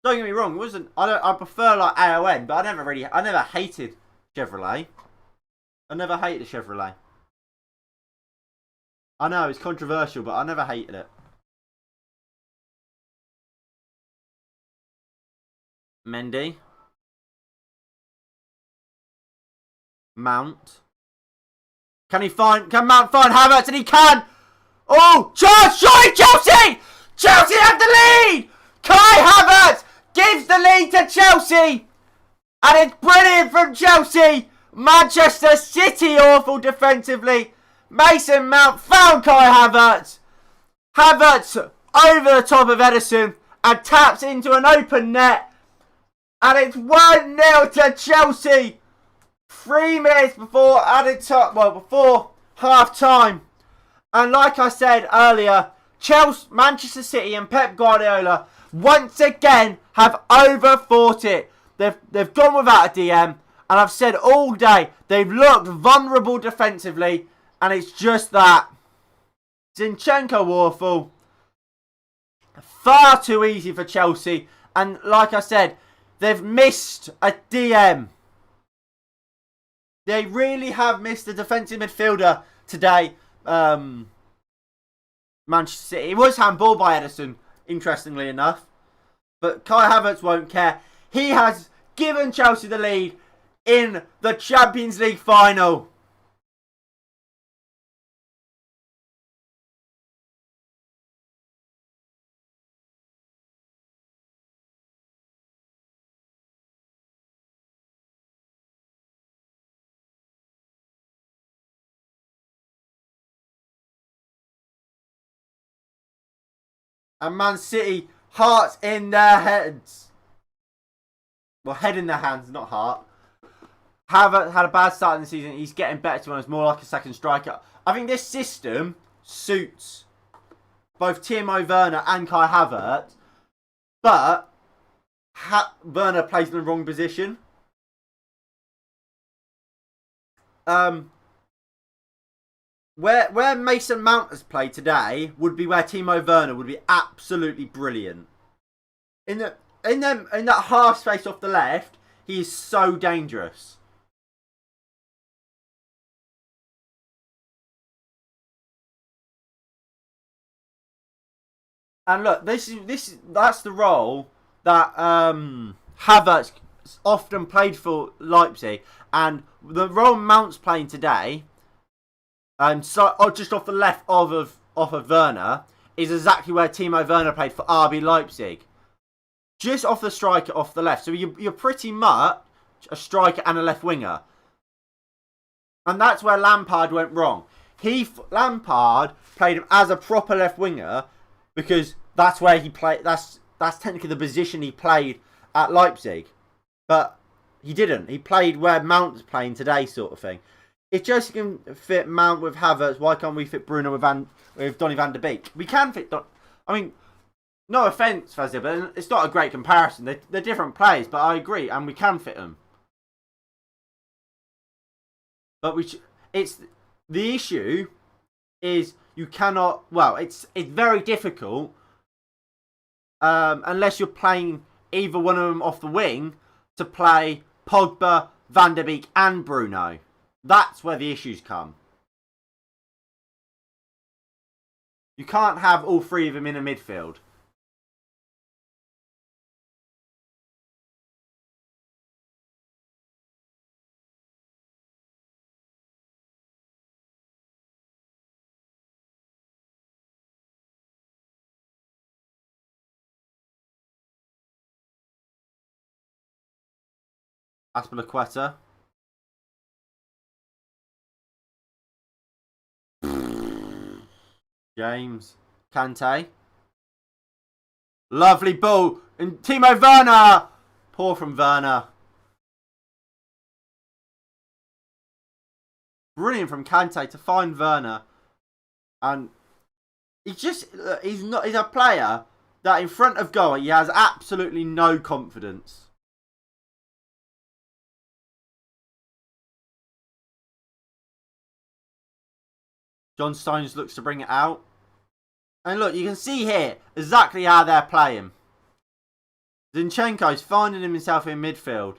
Don't get me wrong, it wasn't. I prefer like AON, but I never hated Chevrolet. I never hated the Chevrolet. I know it's controversial, but I never hated it. Mendy, Mount. Can Mount find Havertz? And he can. Oh, chance! Surely Chelsea! Chelsea have the lead! Kai Havertz gives the lead to Chelsea! And it's brilliant from Chelsea! Manchester City awful defensively. Mason Mount found Kai Havertz. Havertz over the top of Ederson and taps into an open net. And it's 1-0 to Chelsea. 3 minutes before before half time. And like I said earlier, Manchester City and Pep Guardiola once again have overthought it. They've gone without a DM, and I've said all day they've looked vulnerable defensively, and it's just that. Zinchenko awful. Far too easy for Chelsea, and like I said, they've missed a DM. They really have missed a defensive midfielder today. Manchester City. It was handball by Ederson, interestingly enough. But Kai Havertz won't care. He has given Chelsea the lead in the Champions League final. And Man City, hearts in their heads. Well, head in their hands, not heart. Havertz had a bad start in the season. He's getting better to us, more like a second striker. I think this system suits both Timo Werner and Kai Havertz. But Werner plays in the wrong position. Where Mason Mount has played today would be where Timo Werner would be absolutely brilliant. In that half space off the left, he is so dangerous. And look, that's the role that Havertz often played for Leipzig, and the role Mount's playing today. Just off the left of Werner is exactly where Timo Werner played for RB Leipzig. Just off the striker off the left. So you're pretty much a striker and a left winger. And that's where Lampard went wrong. Lampard played him as a proper left winger because that's where he played. That's technically the position he played at Leipzig. But he didn't. He played where Mount's playing today, sort of thing. If Chelsea can fit Mount with Havertz, why can't we fit Bruno with Donny van de Beek? We can fit I mean, no offence, Fazia, but it's not a great comparison. They're different players, but I agree, and we can fit them. But it's the issue is you cannot. Well, it's very difficult unless you're playing either one of them off the wing to play Pogba, Van der Beek, and Bruno. That's where the issues come. You can't have all three of them in a midfield. Aspilicueta. James. Kante. Lovely ball. And Timo Werner. Poor from Werner. Brilliant from Kante to find Werner. And he's a player that in front of goal he has absolutely no confidence. John Stones looks to bring it out. And look, you can see here exactly how they're playing. Zinchenko's finding himself in midfield.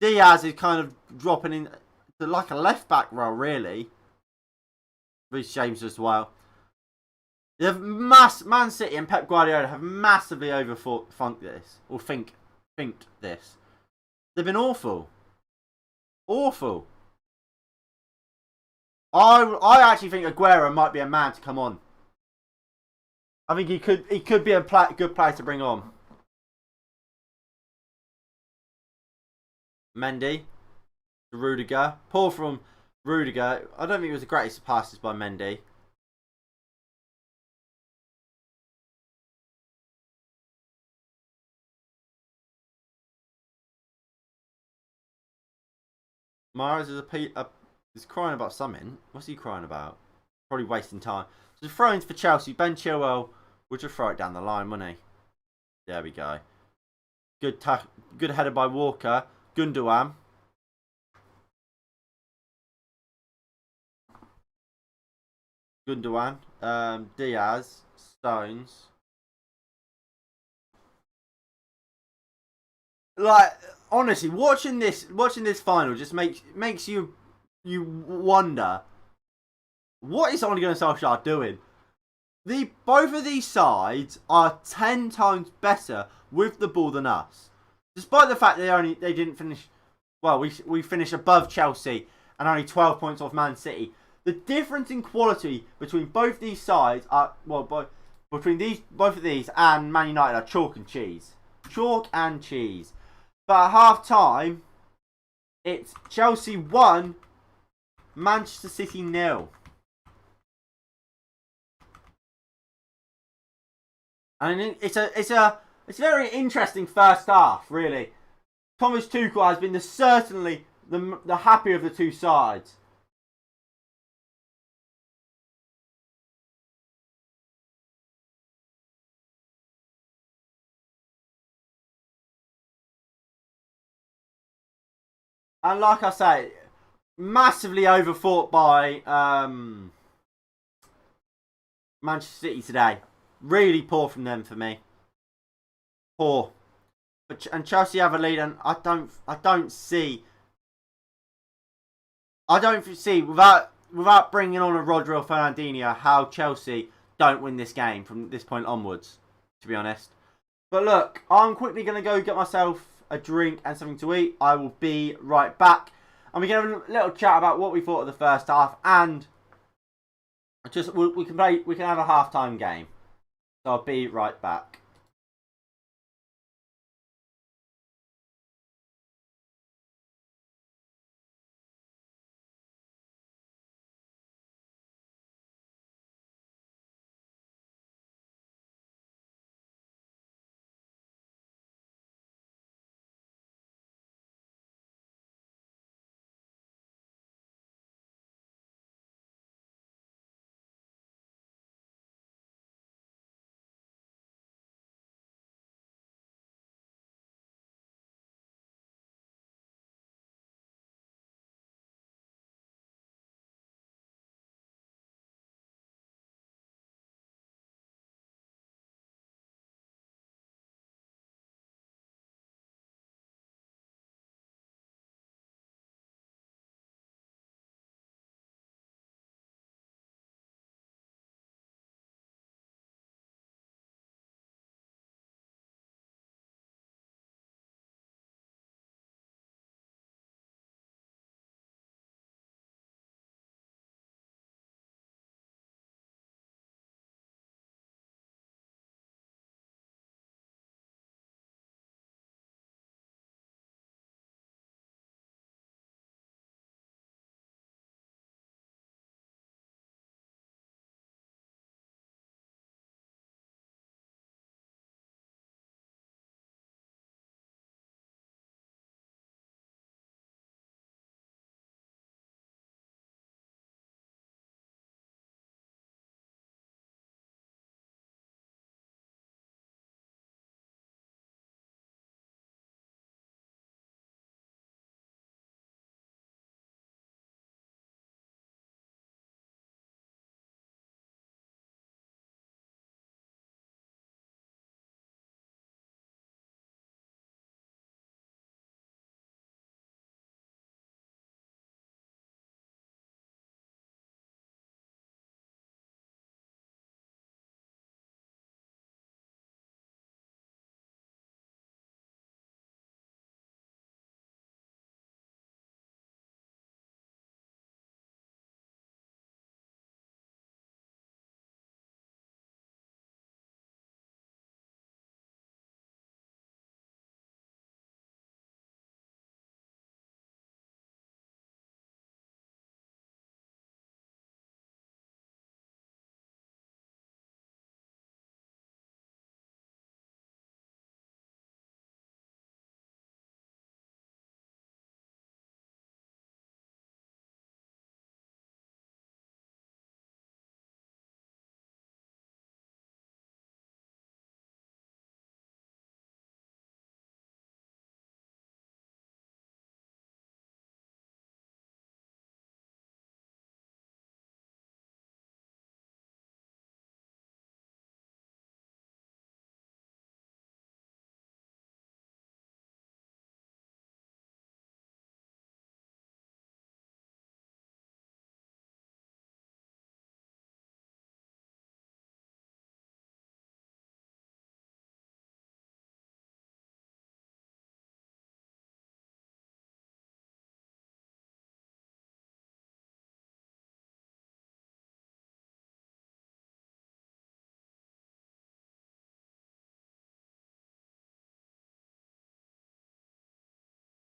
Diaz is kind of dropping in to like a left back role, really. Reece James as well. Man City and Pep Guardiola have massively overthunk this. Or think this. They've been awful. Awful. I actually think Aguero might be a man to come on. I think he could be a good player to bring on. Mendy, Rudiger, poor from Rudiger. I don't think it was the greatest passes by Mendy. Mahrez is crying about something. What's he crying about? Probably wasting time. So throw-ins for Chelsea. Ben Chilwell would just throw it down the line, wouldn't he? There we go. Good header by Walker. Gundogan. Diaz. Stones. Like, honestly, watching this final just makes you wonder, what is Ole Gunnar Solskjaer doing? Both of these sides are 10 times better with the ball than us. Despite the fact they didn't finish, well, we finished above Chelsea and only 12 points off Man City. The difference in quality between both these sides between both of these and Man United are chalk and cheese. Chalk and cheese. But at half time, it's Chelsea 1, Manchester City 0. And it's a very interesting first half, really. Thomas Tuchel has been certainly the happier of the two sides. And like I say, massively overthought by Manchester City today. Really poor from them for me. Poor. And Chelsea have a lead, and I don't see without bringing on a Rodri or Fernandinho how Chelsea don't win this game from this point onwards, to be honest. But look, I'm quickly going to go get myself a drink and something to eat. I will be right back. And we can have a little chat about what we thought of the first half, and just we can have a halftime game. So I'll be right back.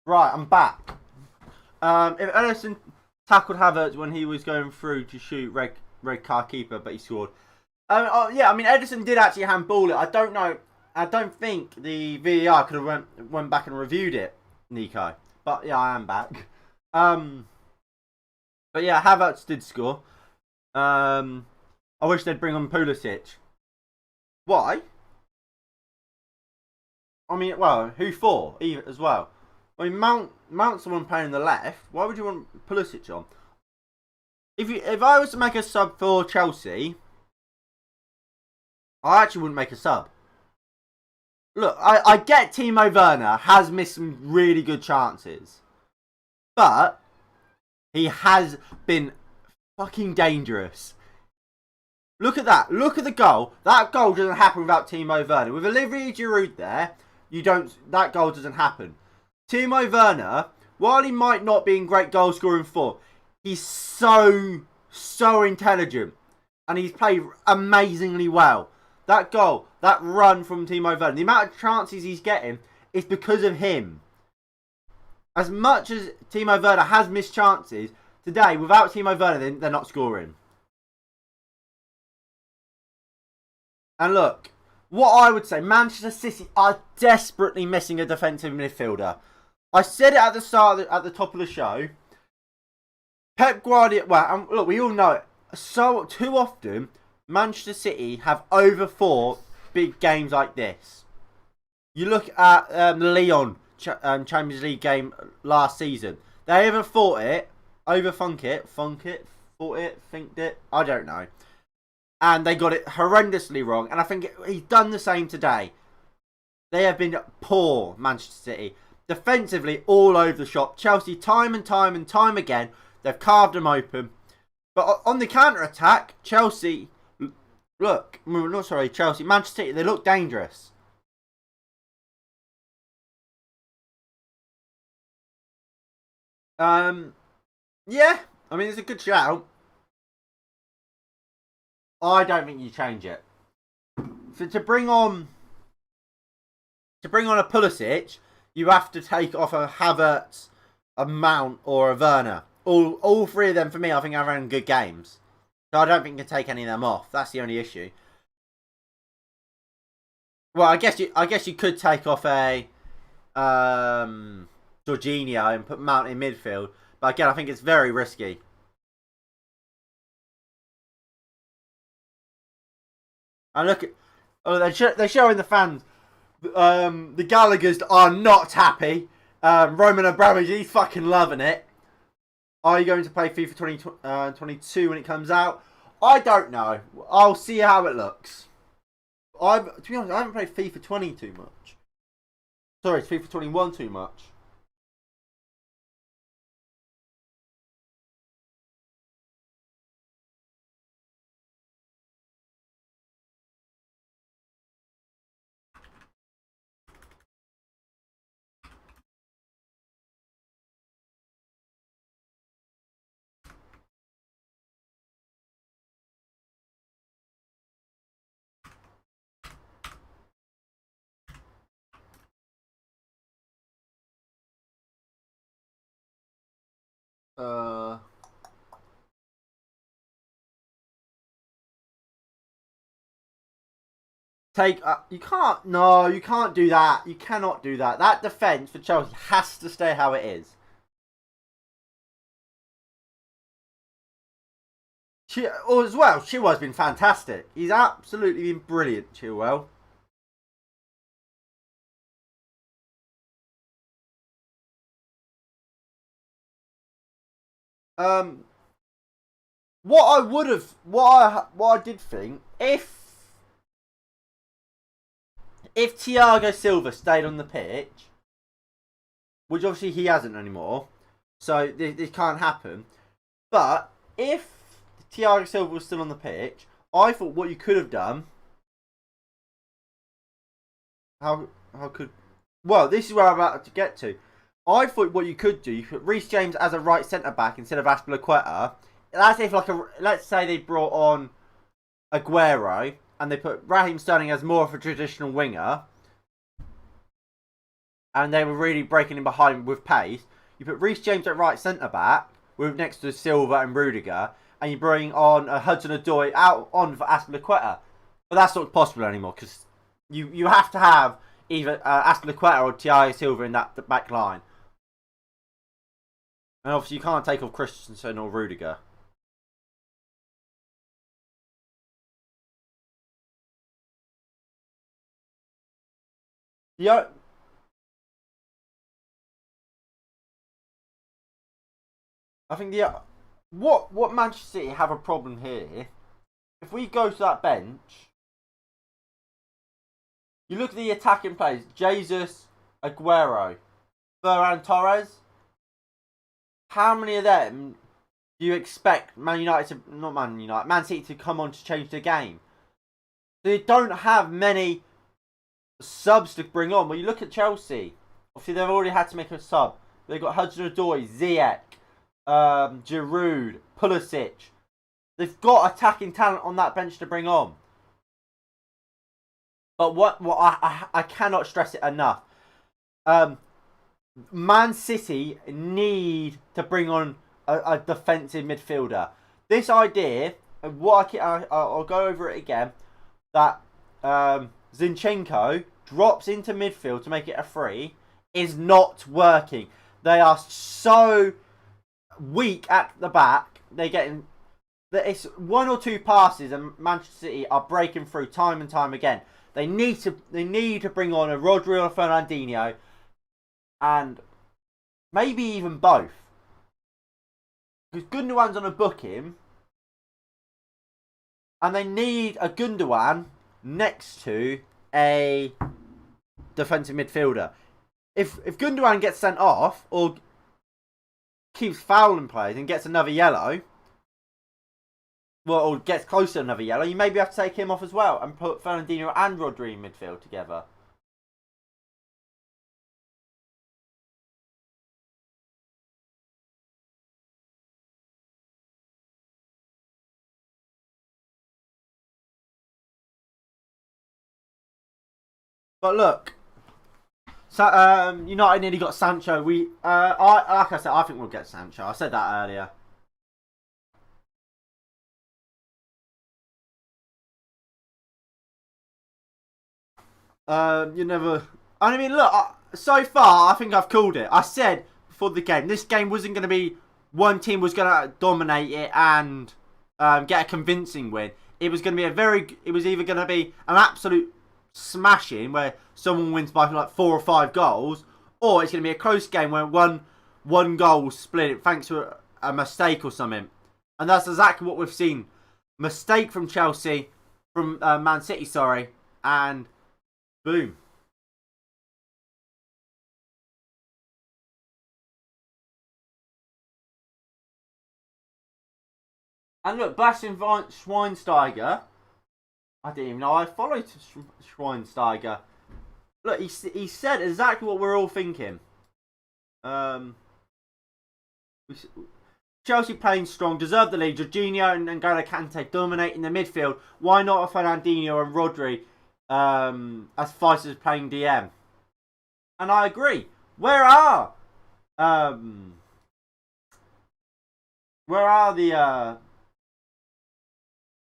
Right, I'm back. If Ederson tackled Havertz when he was going through to shoot red card keeper, but he scored. Yeah, I mean Ederson did actually handball it. I don't know. I don't think the VAR could have went back and reviewed it, Nico. But yeah, I am back. But yeah, Havertz did score. I wish they'd bring on Pulisic. Why? I mean, well, who for? Even as well. I mean, Mount's the one playing on the left. Why would you want Pulisic on? If I was to make a sub for Chelsea, I actually wouldn't make a sub. Look, I get Timo Werner has missed some really good chances, but he has been fucking dangerous. Look at that. Look at the goal. That goal doesn't happen without Timo Werner. With Olivier Giroud there, that goal doesn't happen. Timo Werner, while he might not be in great goal scoring form, he's so intelligent. And he's played amazingly well. That goal, that run from Timo Werner, the amount of chances he's getting is because of him. As much as Timo Werner has missed chances, today, without Timo Werner, they're not scoring. And look, what I would say, Manchester City are desperately missing a defensive midfielder. I said it at the start, at the top of the show. Pep Guardiola, well, look, we all know it. So, too often, Manchester City have overfought big games like this. You look at the Lyon Champions League game last season. They overfought it, thinked it, I don't know. And they got it horrendously wrong. And I think he's done the same today. They have been poor, Manchester City. Defensively, all over the shop. Chelsea, time and time again, they've carved them open. But on the counter-attack, Chelsea, Manchester City, they look dangerous. Yeah, I mean, it's a good shout. I don't think you change it. So to bring on a Pulisic, you have to take off a Havertz, a Mount, or a Werner. All three of them for me, I think, are having good games. So I don't think you can take any of them off. That's the only issue. Well, I guess you could take off a Jorginho and put Mount in midfield, but again, I think it's very risky. And look at, they're showing the fans. The Gallaghers are not happy. Roman Abramovich, he's fucking loving it. Are you going to play FIFA 2022 when it comes out? I don't know. I'll see how it looks. To be honest, I haven't played FIFA 20 too much. Sorry, it's FIFA 21 too much. You can't. No, you can't do that. You cannot do that. That defence for Chelsea has to stay how it is. As well, Chilwell's been fantastic. He's absolutely been brilliant, Chilwell. Um, what I did think, if Thiago Silva stayed on the pitch, which obviously he hasn't anymore, so this can't happen. But if Thiago Silva was still on the pitch, I thought what you could have done. How could? Well, this is where I'm about to get to. I thought what you could do, you put Reece James as a right centre back instead of Aspilicueta. That's if let's say they brought on Aguero and they put Raheem Sterling as more of a traditional winger. and they were really breaking in behind with pace. You put Reece James at right centre back with next to Silva and Rudiger, and you bring on Hudson-Odoi out on for Azpilicueta. But that's not possible anymore because you have to have either Azpilicueta or Thiago Silva in that back line. And obviously you can't take off Christensen or Rudiger. The I think what Manchester City have a problem here. If we go to that bench, you look at the attacking players: Jesus, Aguero, Ferran Torres. How many of them do you expect Man City to come on to change the game? They don't have many subs to bring on. When you look at Chelsea, obviously they've already had to make a sub. They've got Hudson-Odoi, Ziyech, Giroud, Pulisic. They've got attacking talent on that bench to bring on. But what I cannot stress it enough. Man City need to bring on a defensive midfielder. This idea, I'll go over it again, that Zinchenko drops into midfield to make it a free, is not working. They are so weak at the back. It's one or two passes and Manchester City are breaking through time and time again. They need to bring on a Rodri or a Fernandinho, and maybe even both. Because Gundogan's on a booking, and they need a Gundogan next to a defensive midfielder. If Gundogan gets sent off or keeps fouling players and gets another yellow, or gets close to another yellow, you maybe have to take him off as well and put Fernandinho and Rodri in midfield together. But look, so United nearly got Sancho. Like I said, I think we'll get Sancho. I said that earlier. You never. I mean, look. So far, I think I've called it. I said before the game, this game wasn't going to be one team was going to dominate it and get a convincing win. It was going to be It was either going to be an absolute smashing where someone wins by like 4 or 5 goals, or it's going to be a close game where one goal split it thanks to a mistake or something. And that's exactly what we've seen. Mistake from Chelsea, from Man City, sorry, and boom. And look, Bastian Schweinsteiger. I didn't even know I followed Schweinsteiger. Look, he said exactly what we're all thinking. Um, Chelsea playing strong, deserve the lead. Jorginho and N'Golo Kante dominating the midfield. Why not a Fernandinho and Rodri as fighters playing DM? And I agree. Um, where are the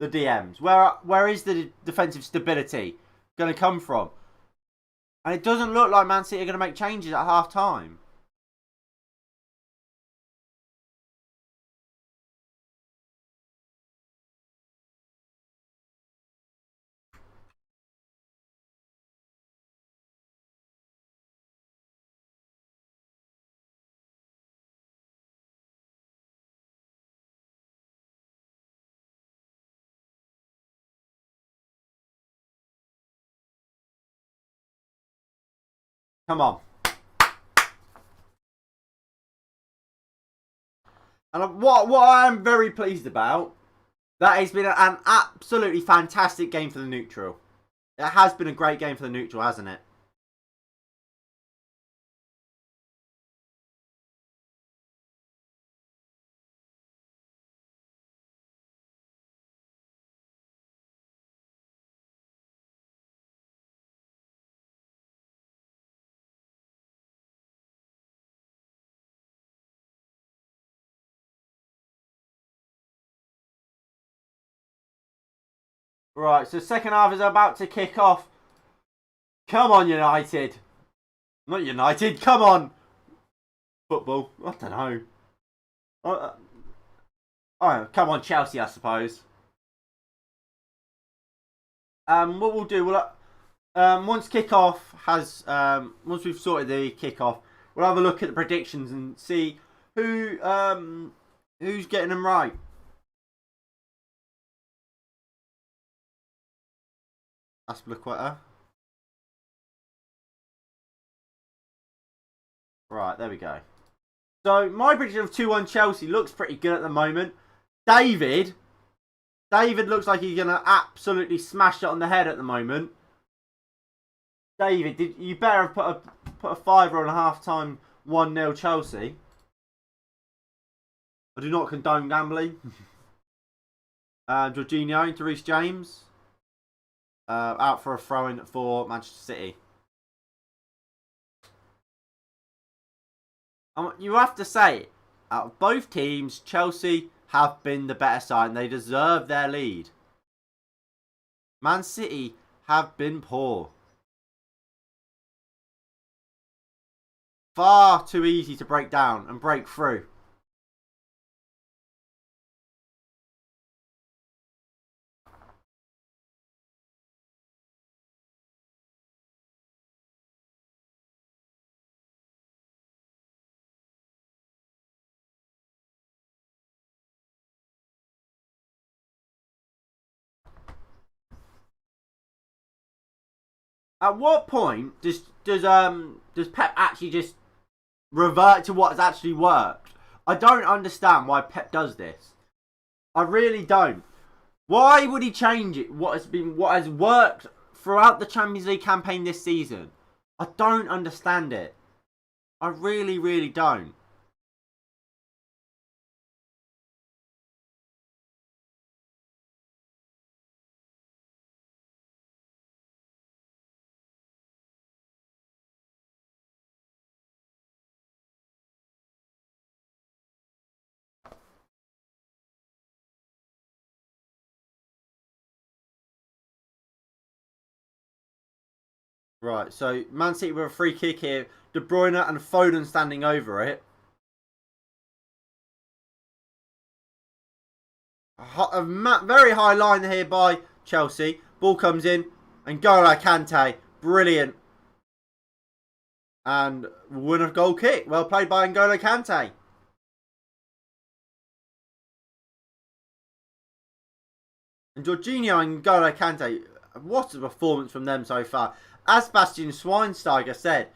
DMs? Where is the defensive stability going to come from? And it doesn't look like Man City are going to make changes at half time. Come on. And what I am very pleased about, that has been an absolutely fantastic game for the neutral. It has been a great game for the neutral, hasn't it? Right, so second half is about to kick off. Come on, United. Not United, come on. Football, I don't know. Oh, come on, Chelsea, I suppose. What we'll do, once kickoff has, once we've sorted the kickoff, we'll have a look at the predictions and see who's getting them right. Aspilicueta. Right, there we go. So my prediction of 2-1 Chelsea looks pretty good at the moment. David looks like he's gonna absolutely smash it on the head at the moment. David, you better have put a fiver on a half time 1-0 Chelsea. I do not condone gambling. Jorginho into Reece James. Out for a throw-in for Manchester City. You have to say, out of both teams, Chelsea have been the better side and they deserve their lead. Man City have been poor. Far too easy to break down and break through. At what point does Pep actually just revert to what has actually worked? I don't understand why Pep does this. I really don't. Why would he change it? What has worked throughout the Champions League campaign this season? I don't understand it. I really, really don't. Right, so Man City with a free kick here. De Bruyne and Foden standing over it. A very high line here by Chelsea. Ball comes in. And N'Golo Kante. Brilliant. And winner goal kick. Well played by N'Golo Kante. And Jorginho and N'Golo Kante. What a performance from them so far. As Bastian Schweinsteiger said,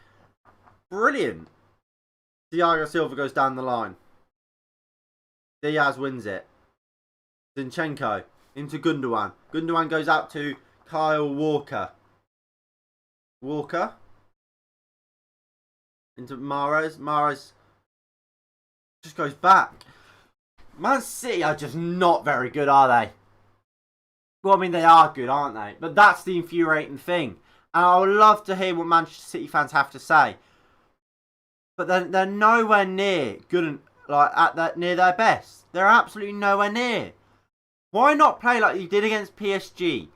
brilliant. Thiago Silva goes down the line. Diaz wins it. Zinchenko into Gundogan. Gundogan goes out to Kyle Walker. Walker into Mahrez. Mahrez just goes back. Man City are just not very good, are they? Well, I mean, they are good, aren't they? But that's the infuriating thing. And I would love to hear what Manchester City fans have to say. But they're nowhere near good, near their best. They're absolutely nowhere near. Why not play like you did against PSG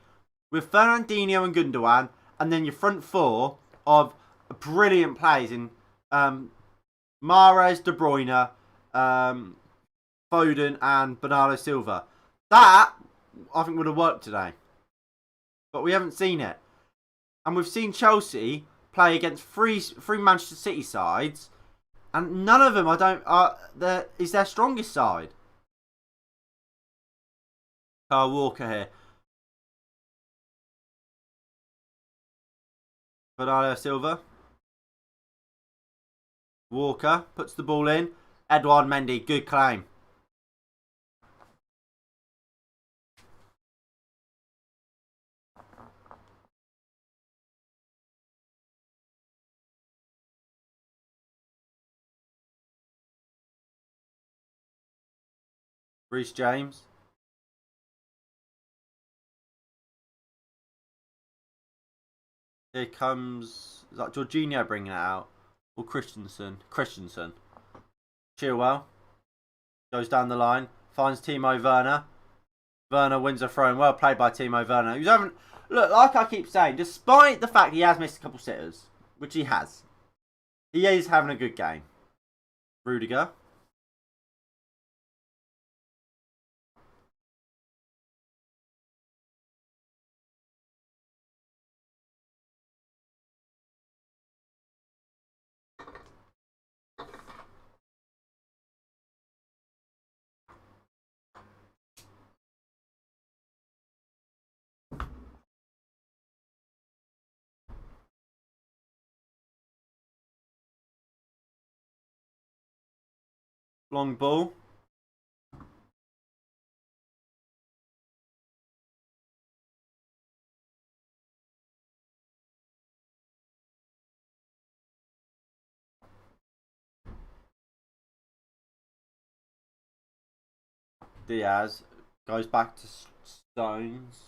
with Fernandinho and Gundogan, and then your front four of brilliant players in Mahrez, De Bruyne, Foden, and Bernardo Silva? That I think would have worked today, but we haven't seen it. And we've seen Chelsea play against three Manchester City sides, and none of them is their strongest side. Kyle Walker here. Bernardo Silva. Walker puts the ball in. Edouard Mendy, good claim. Reece James. Here comes, is that Jorginho bringing it out? Or Christensen? Christensen. Chilwell. Goes down the line. Finds Timo Werner. Werner wins a throw. Well played by Timo Werner. He's having, look, like I keep saying, despite the fact he has missed a couple sitters, which he has, he is having a good game. Rudiger. Long ball. Diaz goes back to Stones.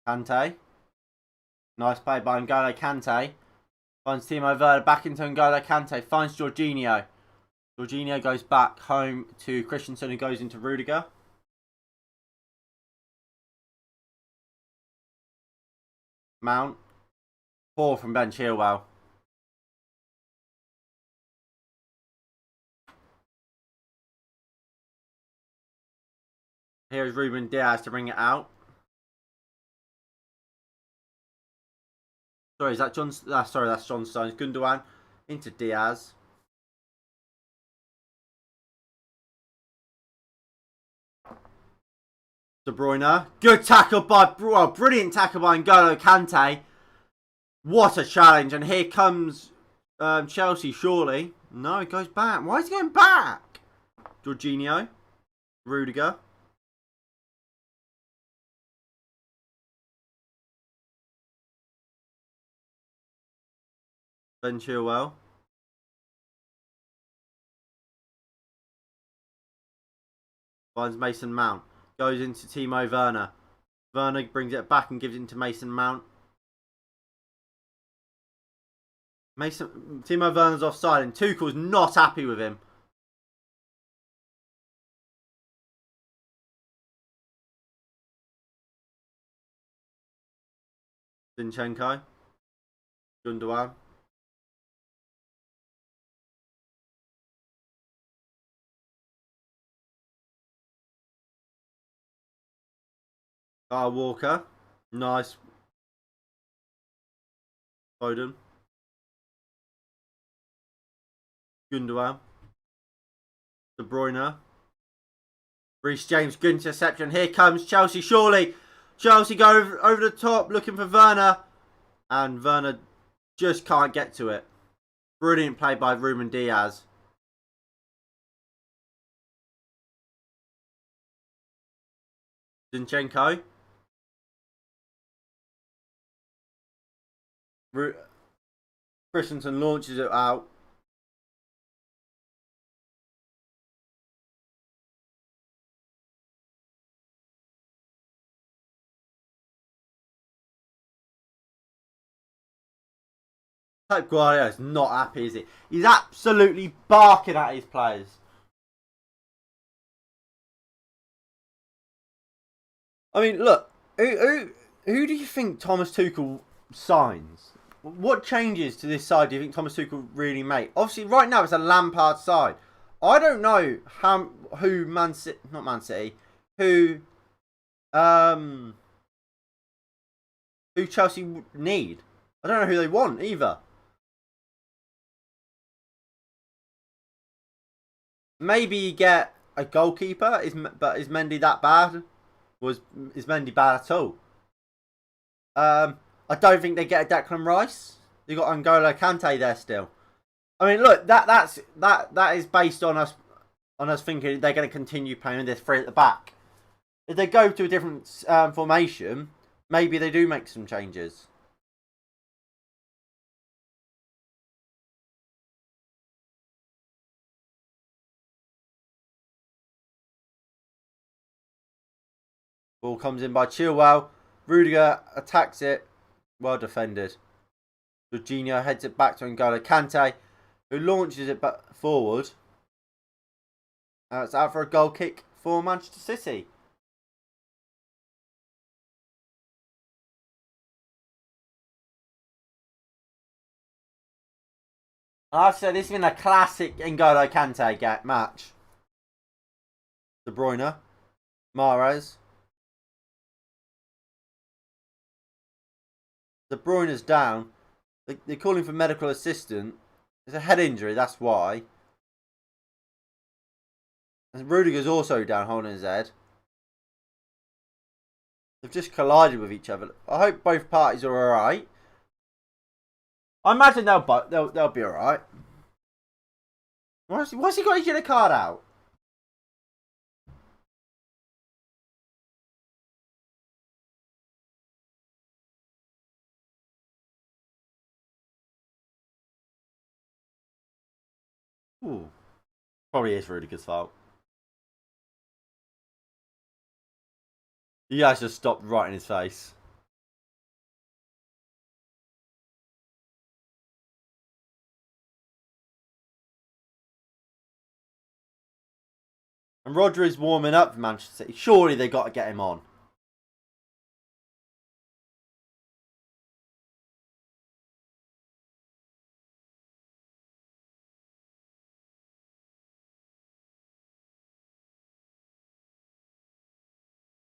Kante. Nice play by N'Golo Kante. Finds Timo Werner back into N'Golo Kante. Finds Jorginho. Jorginho goes back home to Christensen, who goes into Rudiger. Mount. Poor from Ben Chilwell. Here's Ruben Diaz to bring it out. Sorry, is that John? Sorry, that's John Stones. Gundogan into Diaz. De Bruyne. Good tackle by... Well, brilliant tackle by N'Golo Kante. What a challenge. And here comes Chelsea, surely. No, it goes back. Why is he going back? Jorginho. Rudiger. Ben Chilwell. Finds Mason Mount. Goes into Timo Werner. Werner brings it back and gives it to Mason Mount. Timo Werner's offside and Tuchel's not happy with him. Zinchenko. Gundogan. Walker. Nice. Foden. Gundogan. De Bruyne. Reece James, good interception. Here comes Chelsea, surely. Chelsea go over the top looking for Werner. And Werner just can't get to it. Brilliant play by Ruben Diaz. Zinchenko. Christensen launches it out. Pep Guardiola is not happy, is he? He's absolutely barking at his players. I mean, look, who do you think Thomas Tuchel signs? What changes to this side do you think Thomas Tuchel really made? Obviously, right now it's a Lampard side. I don't know who who Chelsea need. I don't know who they want either. Maybe you get a goalkeeper. But is Mendy that bad? Is Mendy bad at all? I don't think they get a Declan Rice. You got N'Golo Kante there still. I mean, look, that is based on us thinking they're going to continue playing with this three at the back. If they go to a different formation, maybe they do make some changes. Ball comes in by Chilwell. Rudiger attacks it. Well defended. Jorginho heads it back to N'Golo Kante, who launches it back forward. It's out for a goal kick for Manchester City. I have to say, this has been a classic N'Golo Kante match. De Bruyne. Mahrez. De Bruyne's down. They're calling for medical assistant. It's a head injury, that's why. And Rudiger's also down, holding his head. They've just collided with each other. I hope both parties are alright. I imagine they'll be alright. Why's he got his yellow card out? Ooh. Probably is Rudiger's fault. You guys just stopped right in his face. And Rodri's warming up for Manchester City. Surely they got to get him on.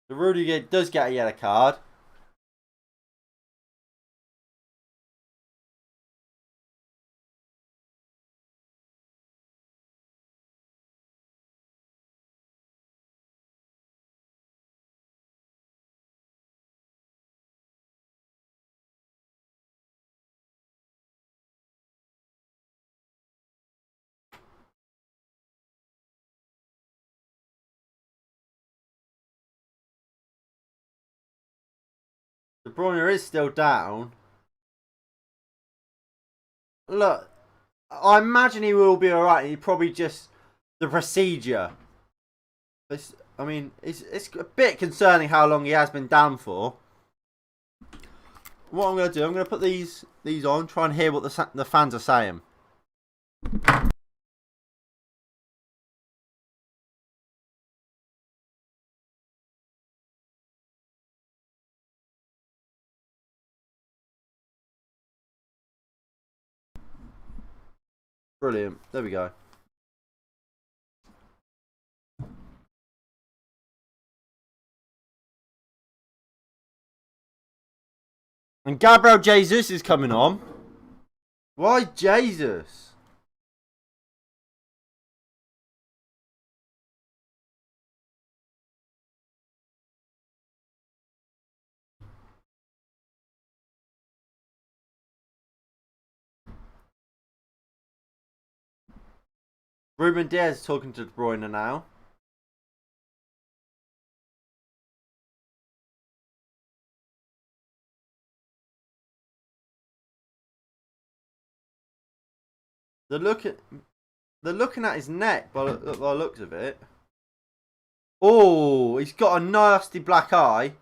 The Rudiger does get a yellow card. De Bruyne is still down. Look, I imagine he will be alright. He probably just the procedure. I mean, it's a bit concerning how long he has been down for. What I'm going to do, I'm going to put these on, try and hear what the fans are saying. Brilliant. There we go. And Gabriel Jesus is coming on. Why Jesus? Ruben Diaz talking to De Bruyne now. They're looking at his neck by the looks of it. Oh, he's got a nasty black eye.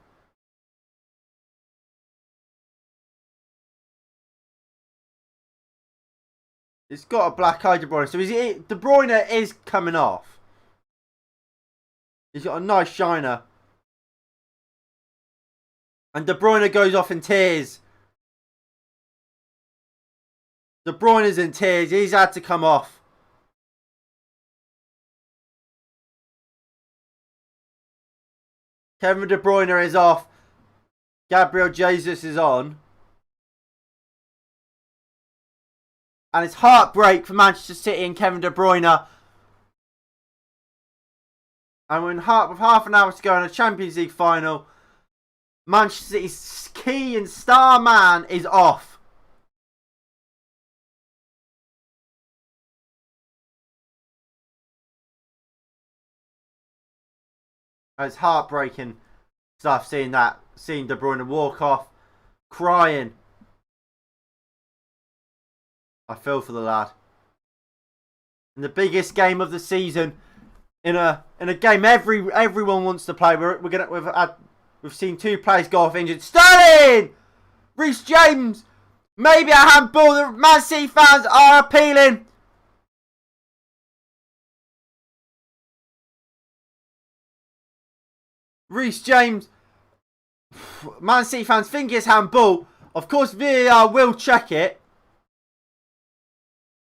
He's got a black eye, De Bruyne. So De Bruyne is coming off. He's got a nice shiner. And De Bruyne goes off in tears. De Bruyne's in tears. He's had to come off. Kevin De Bruyne is off. Gabriel Jesus is on. And it's heartbreak for Manchester City and Kevin De Bruyne. And with half an hour to go in a Champions League final, Manchester City's key and star man is off. It's heartbreaking stuff seeing De Bruyne walk off, crying. I feel for the lad. In the biggest game of the season, in a game everyone wants to play. We've had We've seen 2 players go off injured. Sterling! Reece James! Maybe a handball. The Man City fans are appealing. Reece James. Man City fans think it's handball. Of course, VAR will check it.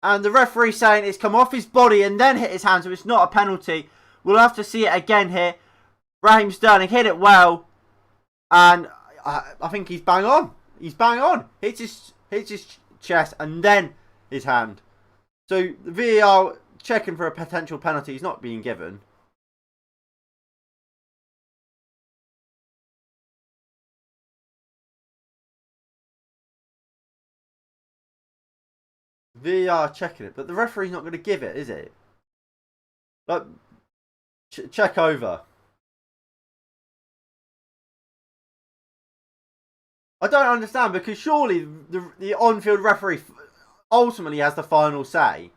And the referee saying it's come off his body and then hit his hand, so it's not a penalty. We'll have to see it again here. Raheem Sterling hit it well. And I think he's bang on. He's bang on. Hits his chest and then his hand. So the VAR checking for a potential penalty is not being given. VAR checking it, but the referee's not going to give it, is it? Like, check over. I don't understand, because surely the on-field referee ultimately has the final say.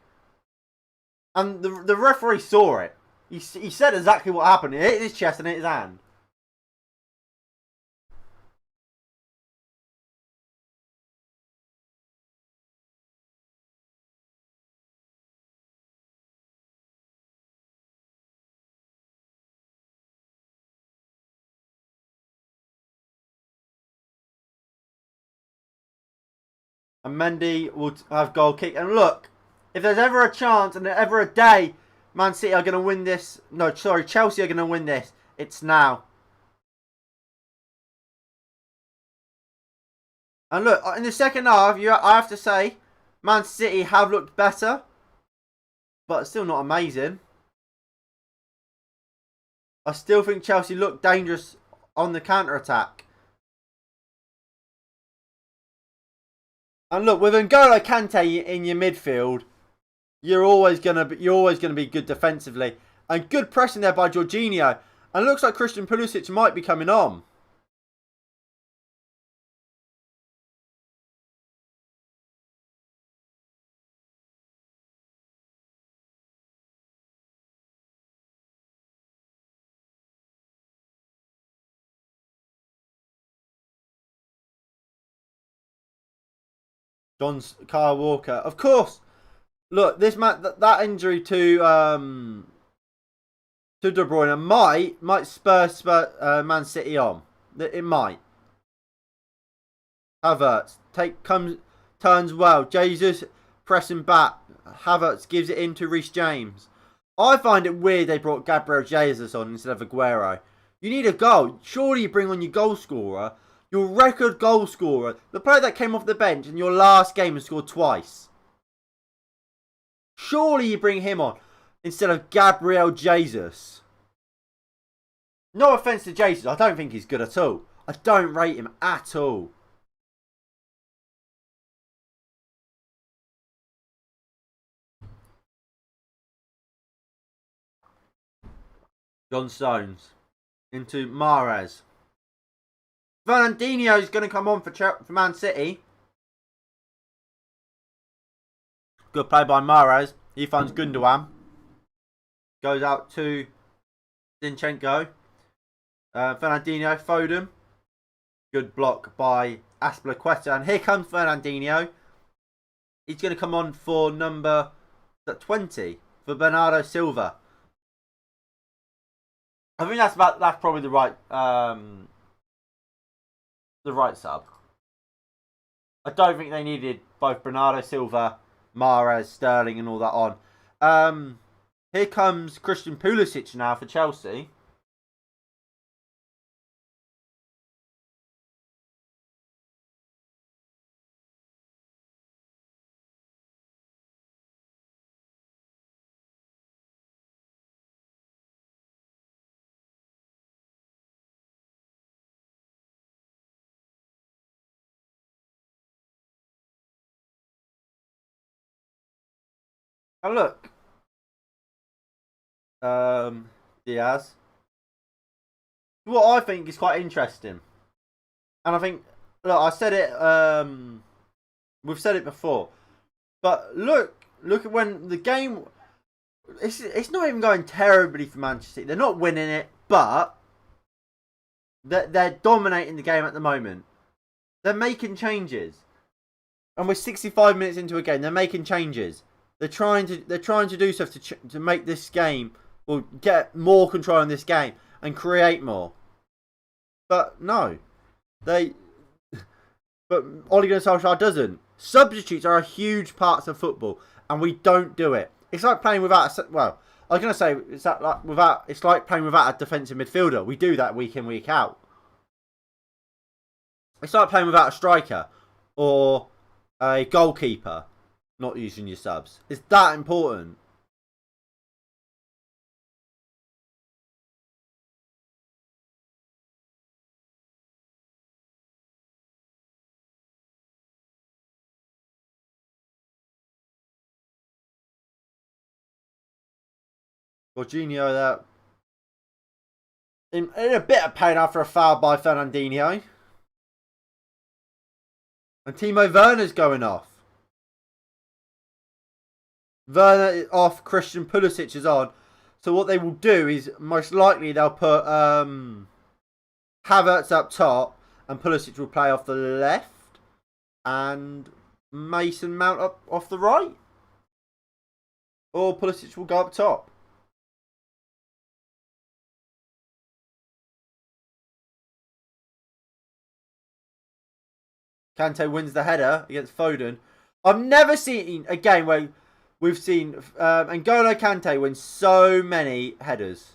And the referee saw it. He said exactly what happened. It hit his chest and hit his hand. And Mendy will have goal kick. And look, if there's ever a chance and ever a day Man City are going to win this. No, sorry, Chelsea are going to win this. It's now. And look, in the second half, I have to say, Man City have looked better. But still not amazing. I still think Chelsea look dangerous on the counter-attack. And look, with N'Golo Kante in your midfield, you're always gonna be good defensively, and good pressing there by Jorginho. And it looks like Christian Pulisic might be coming on. Kyle Walker, of course. Look, this man, that injury to De Bruyne might spur Man City on. It might. Havertz turns well. Jesus pressing back. Havertz gives it in to Reece James. I find it weird they brought Gabriel Jesus on instead of Aguero. You need a goal. Surely you bring on your goal scorer. Your record goal scorer. The player that came off the bench in your last game and scored twice. Surely you bring him on instead of Gabriel Jesus. No offence to Jesus. I don't think he's good at all. I don't rate him at all. John Stones into Mahrez. Fernandinho is going to come on for Man City. Good play by Mahrez. He finds Gundogan. Goes out to Zinchenko. Fernandinho, Foden. Good block by Azpilicueta. And here comes Fernandinho. He's going to come on for number 20 for Bernardo Silva. I think that's probably the right sub. I don't think they needed both Bernardo Silva, Mahrez, Sterling and all that on. Here comes Christian Pulisic now for Chelsea. And look, Diaz. What I think is quite interesting, and I think, look, I said it. We've said it before, but look at when the game. It's not even going terribly for Manchester City. They're not winning it, but They're dominating the game at the moment. They're making changes. And we're 65 minutes into a game. They're making changes. They're trying to do stuff to make this game, or get more control in this game and create more. But no, but Ole Gunnar Solskjaer doesn't. Substitutes are a huge part of football, and we don't do it. It's like playing without I was gonna say it's like playing without a defensive midfielder. We do that week in, week out. It's like playing without a striker or a goalkeeper. Not using your subs. It's that important. Jorginho there. In a bit of pain after a foul by Fernandinho. And Timo Werner's going off. Werner is off, Christian Pulisic is on. So what they will do is, most likely they'll put Havertz up top, and Pulisic will play off the left, and Mason Mount up off the right. Or Pulisic will go up top. Kante wins the header against Foden. I've never seen a game where we've seen N'Golo Kante win so many headers.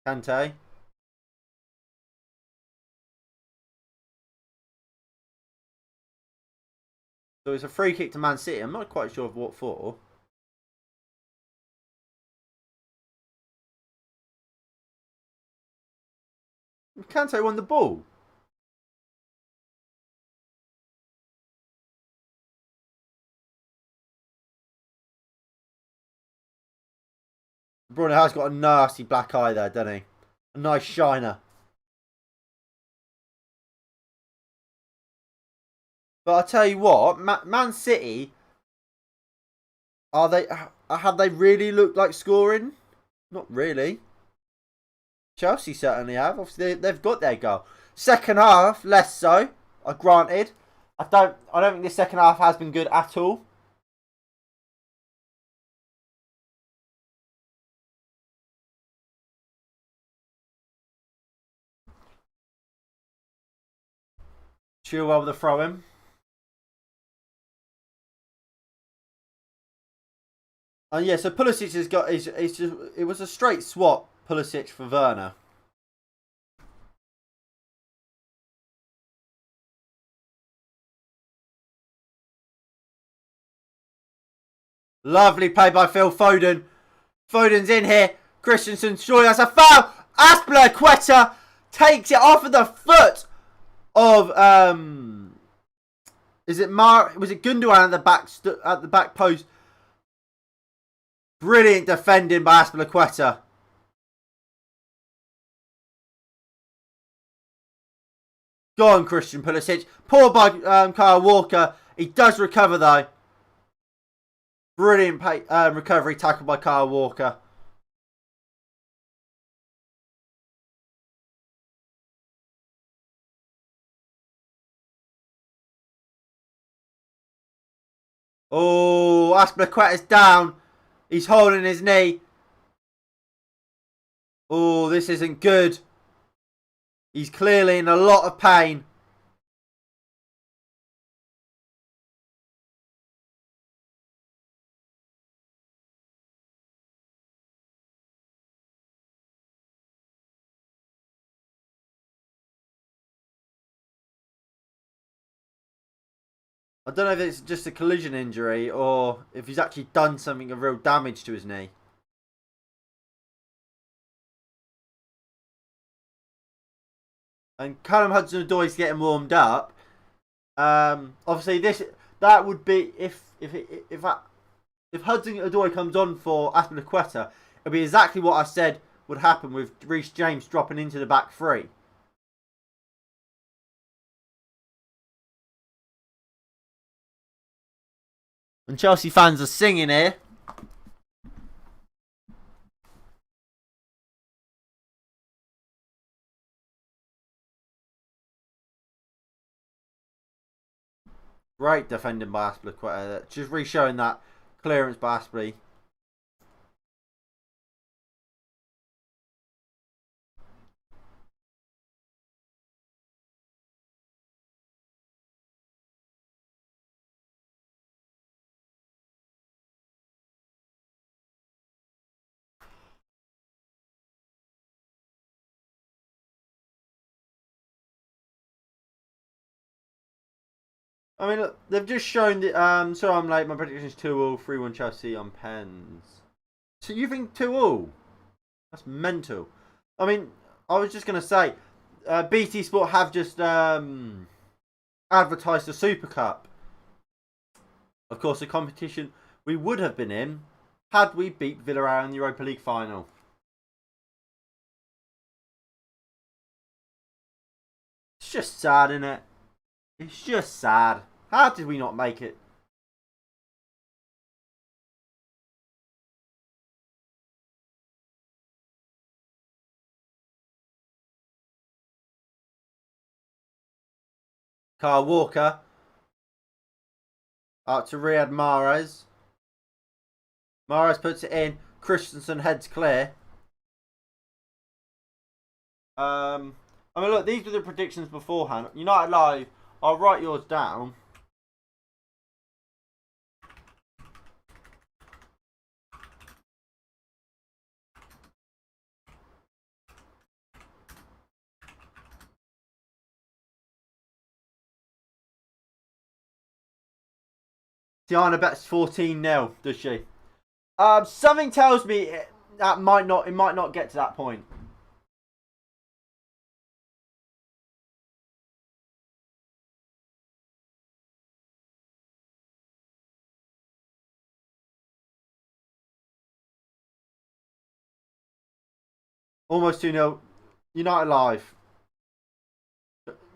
Kante. So it's a free kick to Man City. I'm not quite sure of what for. Kante won the ball. Bruno has got a nasty black eye there, doesn't he? A nice shiner. But I tell you what, Man City, have they really looked like scoring? Not really. Chelsea certainly have. Obviously, they've got their goal. Second half, less so. Granted, I don't think the second half has been good at all. Chilwell with the throw in. And yeah, so Pulisic has got it was a straight swap, Pulisic for Werner. Lovely play by Phil Foden. Foden's in here. Christensen, surely that's a foul. Azpilicueta takes it off of the foot of was it Gundogan at the back post. Brilliant defending by Azpilicueta. Go on, Christian Pulisic. Poor by Kyle Walker. He does recover though. Brilliant recovery tackle by Kyle Walker. Oh, Azpilicueta's down. He's holding his knee. Oh, this isn't good. He's clearly in a lot of pain. I don't know if it's just a collision injury or if he's actually done something of real damage to his knee. And Callum Hudson-Odoi's getting warmed up. Obviously, that would be if Hudson-Odoi comes on for Azpilicueta, it'll be exactly what I said would happen with Reece James dropping into the back three. And Chelsea fans are singing here. Great defending by Aspley. Just re-showing that clearance by Aspley. I mean, look, they've just shown that. Sorry, I'm late. My prediction is 2-all, 3-1 Chelsea on pens. So you think 2-all? That's mental. I mean, I was just gonna say, BT Sport have just advertised the Super Cup. Of course, a competition we would have been in had we beat Villarreal in the Europa League final. It's just sad, isn't it? It's just sad. How did we not make it? Kyle Walker. Out to Riyad Mahrez. Mahrez puts it in. Christensen heads clear. I mean, look, these were the predictions beforehand. United Live, I'll write yours down. Tiana bets 14-0, does she? Something tells me that it might not get to that point. Almost 2-0. United Live.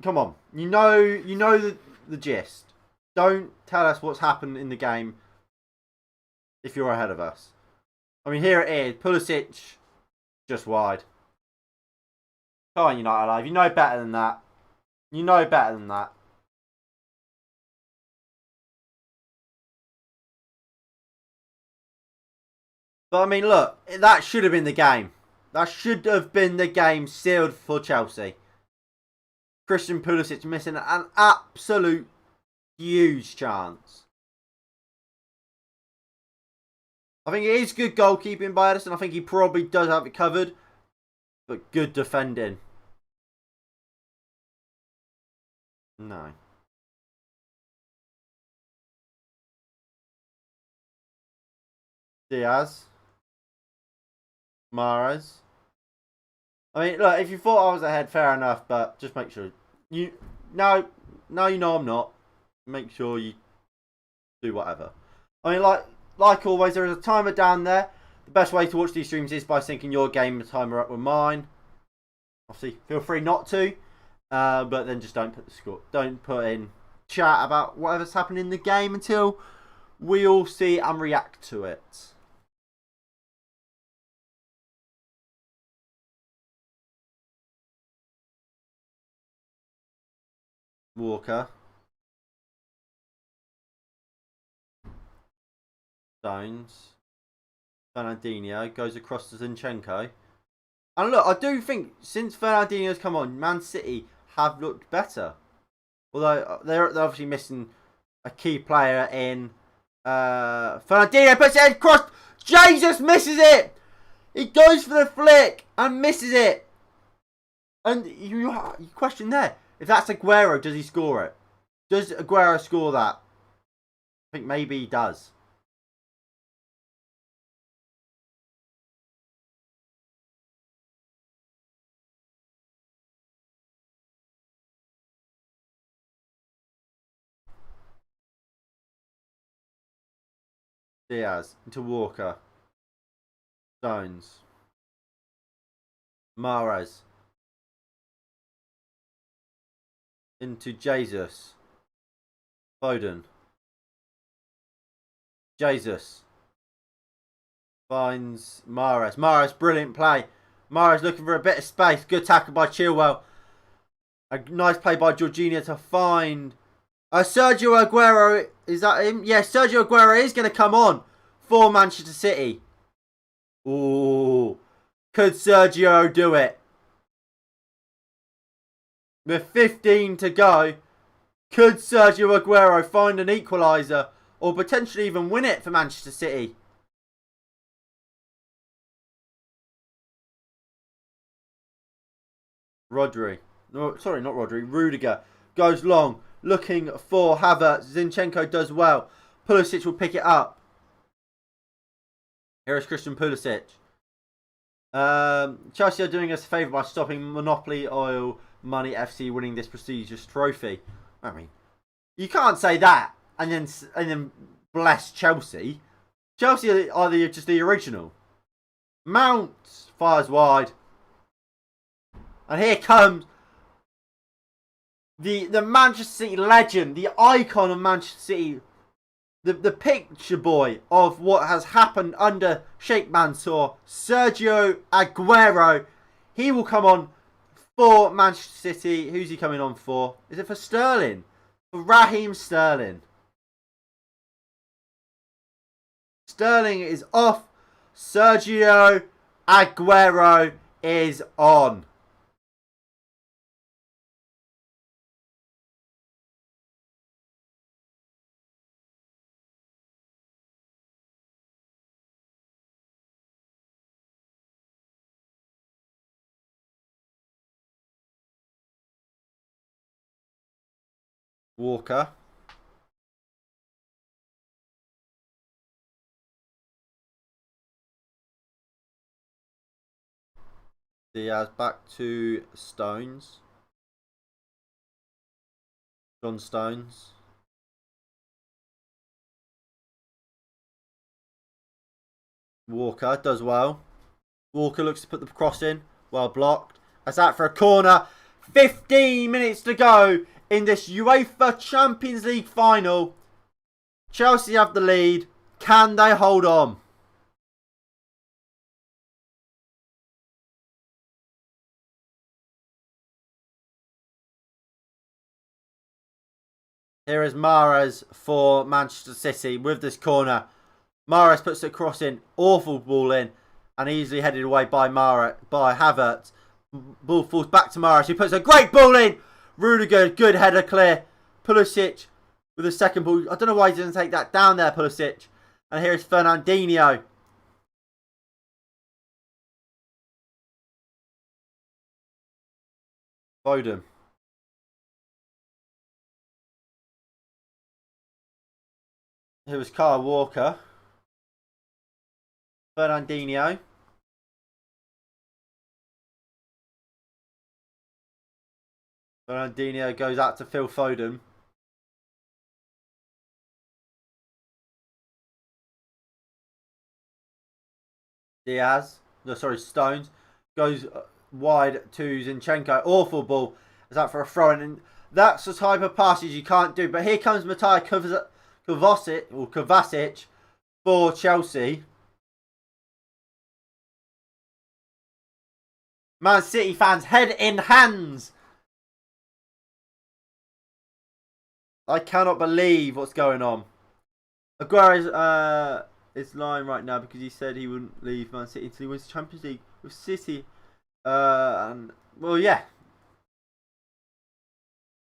Come on. You know the gist. Don't tell us what's happened in the game if you're ahead of us. I mean, here it is. Pulisic, just wide. Come on, United Live. You know better than that. You know better than that. But, I mean, look. That should have been the game. That should have been the game sealed for Chelsea. Christian Pulisic missing an absolute huge chance. I think it is good goalkeeping by Edison. I think he probably does have it covered. But good defending. No. Diaz. Mahrez. I mean, look, if you thought I was ahead, fair enough, but just make sure you no, you know I'm not. Make sure you do whatever. I mean, like always, there is a timer down there. The best way to watch these streams is by syncing your game timer up with mine. Obviously, feel free not to, but then just don't put the score. Don't put in chat about whatever's happening in the game until we all see and react to it. Walker. Stones. Fernandinho goes across to Zinchenko. And look, I do think since Fernandinho's come on, Man City have looked better. Although they're obviously missing a key player in Fernandinho puts it across. Jesus misses it. He goes for the flick and misses it. And you question there. If that's Aguero, does he score it? Does Aguero score that? I think maybe he does. Diaz into Walker. Stones. Mahrez. Into Jesus. Foden. Jesus. Finds Mahrez. Mahrez, brilliant play. Mahrez looking for a bit of space. Good tackle by Chilwell. A nice play by Jorginho to find Sergio Aguero, is that him? Yeah, Sergio Aguero is going to come on for Manchester City. Ooh. Could Sergio do it? With 15 to go, could Sergio Aguero find an equaliser or potentially even win it for Manchester City? Rodri. No, sorry, not Rodri. Rudiger goes long, looking for Havertz. Zinchenko does well. Pulisic will pick it up. Here is Christian Pulisic. Chelsea are doing us a favour by stopping Monopoly Oil Money FC winning this prestigious trophy. I mean, you can't say that and then bless Chelsea. Chelsea are just the original. Mount fires wide. And here comes the Manchester City legend, the icon of Manchester City, the picture boy of what has happened under Sheikh Mansour, Sergio Aguero. He will come on for Manchester City. Who's he coming on for? Is it for Sterling? For Raheem Sterling. Sterling is off. Sergio Aguero is on. Walker. Diaz back to Stones. John Stones. Walker does well. Walker looks to put the cross in. Well blocked. That's out for a corner. 15 minutes to go in this UEFA Champions League final. Chelsea have the lead. Can they hold on? Here is Mahrez for Manchester City with this corner. Mahrez puts the cross in. Awful ball in. And easily headed away by Havertz. Ball falls back to Mahrez. He puts a great ball in. Rudiger, good header clear. Pulisic with the second ball. I don't know why he didn't take that down there, Pulisic. And here is Fernandinho. Foden. Here was Kyle Walker. Fernandinho. Fernandinho goes out to Phil Foden. Diaz. No, sorry, Stones. Goes wide to Zinchenko. Awful ball. It's out for a throw in. And that's the type of passes you can't do. But here comes Matej Kovacic for Chelsea. Man City fans, head in hands. I cannot believe what's going on. Aguero is lying right now because he said he wouldn't leave Man City until he wins the Champions League with City. And well, yeah.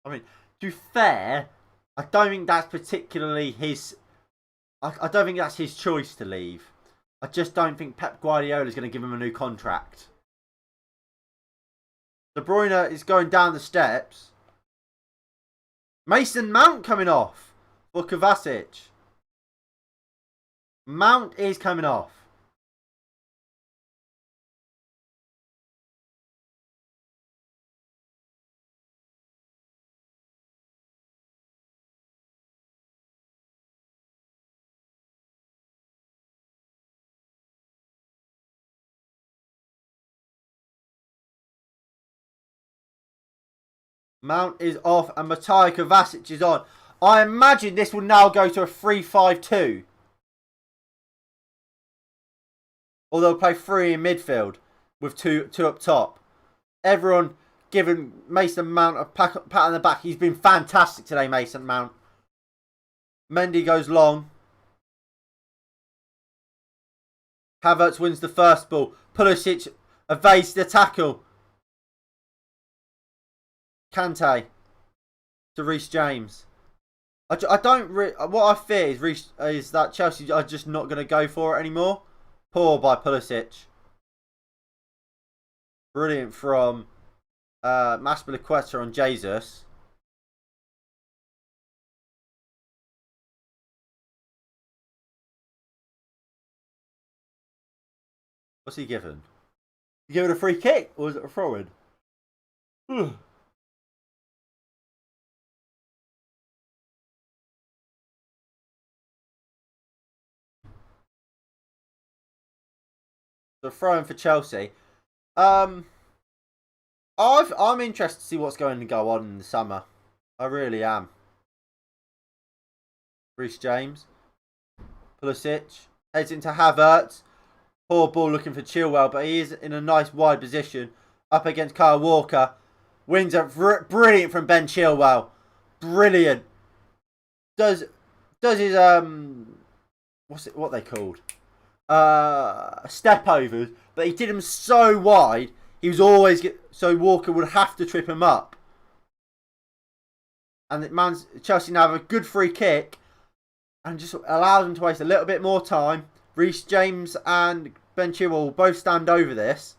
I mean, to be fair, I don't think that's particularly his. I don't think that's his choice to leave. I just don't think Pep Guardiola is going to give him a new contract. De Bruyne is going down the steps. Mason Mount coming off for Kovacic. Mount is coming off. Mount is off and Matej Kovacic is on. I imagine this will now go to a 3-5-2. Or they'll play 3 in midfield with two up top. Everyone giving Mason Mount a pat on the back. He's been fantastic today, Mason Mount. Mendy goes long. Havertz wins the first ball. Pulisic evades the tackle. Kante to Reece James. I don't. What I fear is that Chelsea are just not going to go for it anymore. Poor by Pulisic. Brilliant from Maspilicueta on Jesus. What's he given? You give it a free kick or is it a throw-in? The throw-in for Chelsea. I'm interested to see what's going to go on in the summer. I really am. Reece James. Pulisic. Heads into Havertz. Poor ball looking for Chilwell, but he is in a nice wide position. Up against Kyle Walker. Wins it. Brilliant from Ben Chilwell. Brilliant. Does his what they called? Step overs, but he did them so wide. He was always so Walker would have to trip him up. And Chelsea now have a good free kick, and just allows them to waste a little bit more time. Reece James and Ben Chilwell will both stand over this.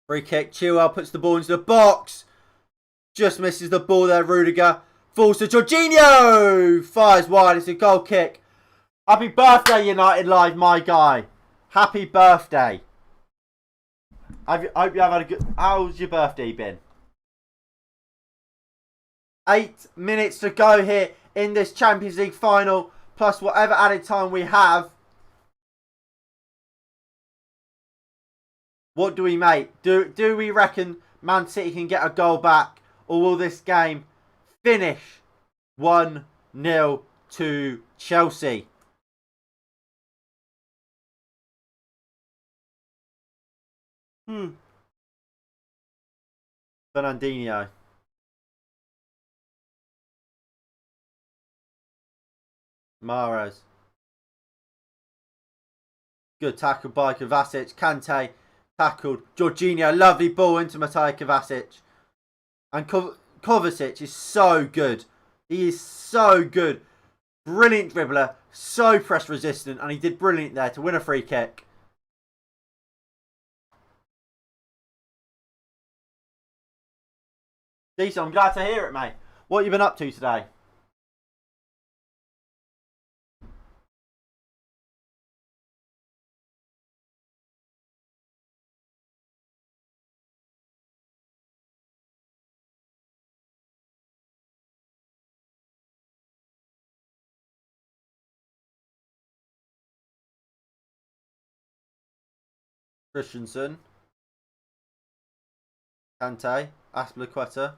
Free kick. Chilwell puts the ball into the box. Just misses the ball there. Rudiger falls to Jorginho. Fires wide. It's a goal kick. Happy birthday, United Live, my guy. Happy birthday. I hope you have had a good... How's your birthday been? 8 minutes to go here in this Champions League final. Plus whatever added time we have. What do we make? Do we reckon Man City can get a goal back? Or will this game finish 1-0 to Chelsea? Fernandinho. Mahrez. Good tackle by Kovacic. Kante tackled. Jorginho. Lovely ball into Matej Kovacic. And Kovacic is so good. He is so good. Brilliant dribbler. So press resistant. And he did brilliant there to win a free kick. Decent. I'm glad to hear it, mate. What have you been up to today? Christensen. Kante. Aspilicueta.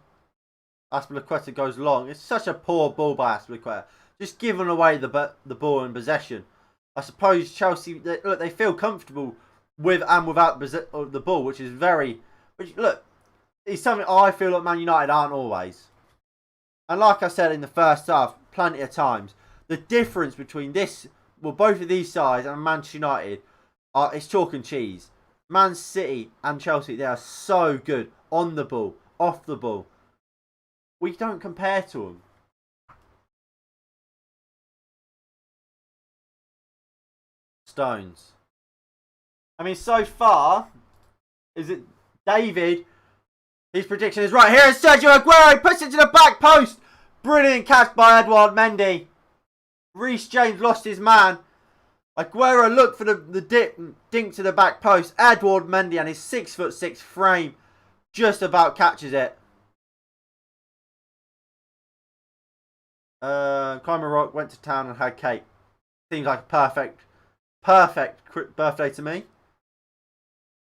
Aspilicueta goes long. It's such a poor ball by Aspilicueta. Just giving away the ball in possession. I suppose Chelsea, they feel comfortable with and without the ball, which is look, it's something I feel like Man United aren't always. And like I said in the first half, plenty of times, the difference between both of these sides and Manchester United it's chalk and cheese. Man City and Chelsea, they are so good on the ball, off the ball. We don't compare to them. Stones. I mean, so far, is it David? His prediction is right. Here is Sergio Aguero. Puts it to the back post. Brilliant catch by Edouard Mendy. Reece James lost his man. Aguero looked for the dink to the back post. Edouard Mendy and his 6'6" frame just about catches it. Kymer Rock went to town and had cake. Seems like a perfect birthday to me.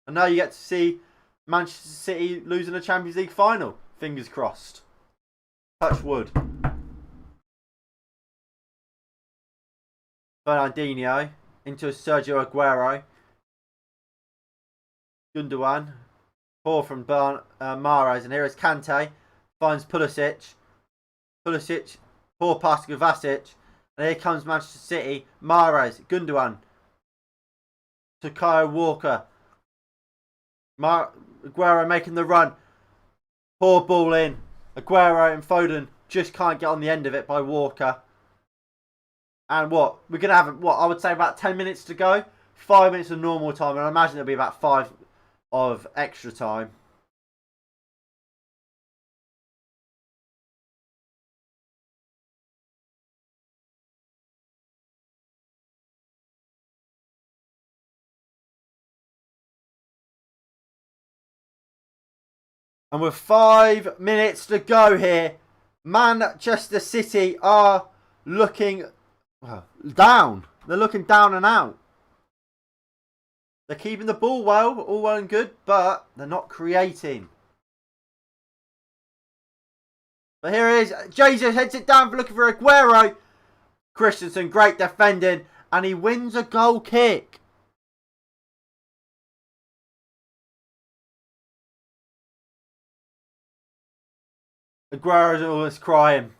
And now you get to see Manchester City losing a Champions League final. Fingers crossed. Touch wood. Fernandinho into Sergio Aguero. Gundogan. Poor from Mahrez. And here is Kante. Finds Pulisic. Pulisic. Poor pass to Kovacic. And here comes Manchester City. Mahrez. Gundogan. To Kyle Walker. Aguero making the run. Poor ball in. Aguero and Foden just can't get on the end of it by Walker. And what? We're going to have, what, I would say about 10 minutes to go. 5 minutes of normal time. And I imagine there'll be about 5 of extra time. And with 5 minutes to go here, Manchester City are looking down. They're looking down and out. They're keeping the ball well, all well and good, but they're not creating. But here it is. Jesus heads it down for looking for Aguero. Christensen, great defending, and he wins a goal kick. Aguero's always crying.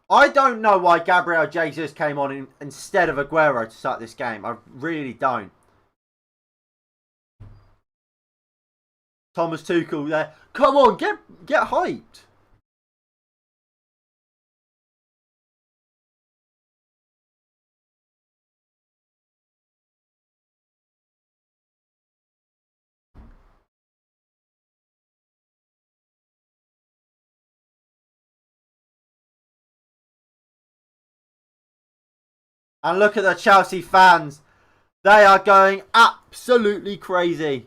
I don't know why Gabriel Jesus came on instead of Aguero to start this game. I really don't. Thomas Tuchel there. Come on, get hyped. And look at the Chelsea fans. They are going absolutely crazy.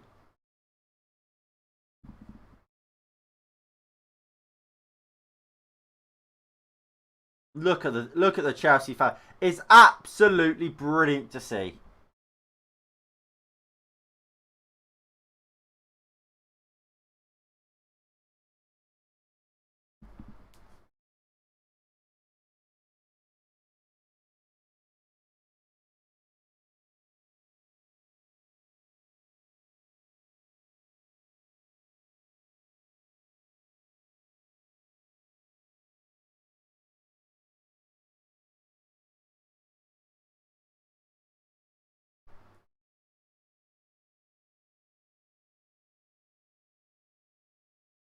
Look at the Chelsea fan. It's absolutely brilliant to see.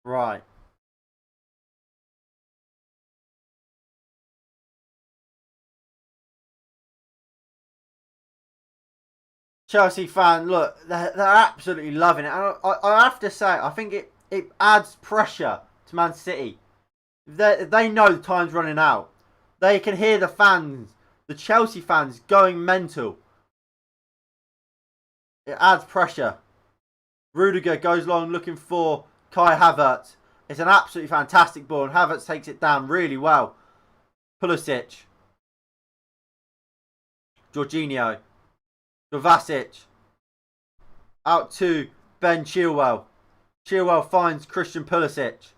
Right. Chelsea fan, look, they're absolutely loving it. And I have to say, I think it adds pressure to Man City. They know the time's running out. They can hear the fans, the Chelsea fans, going mental. It adds pressure. Rudiger goes along looking for Kai Havertz. It's an absolutely fantastic ball, and Havertz takes it down really well. Pulisic. Jorginho. Kovacic. Out to Ben Chilwell. Chilwell finds Christian Pulisic.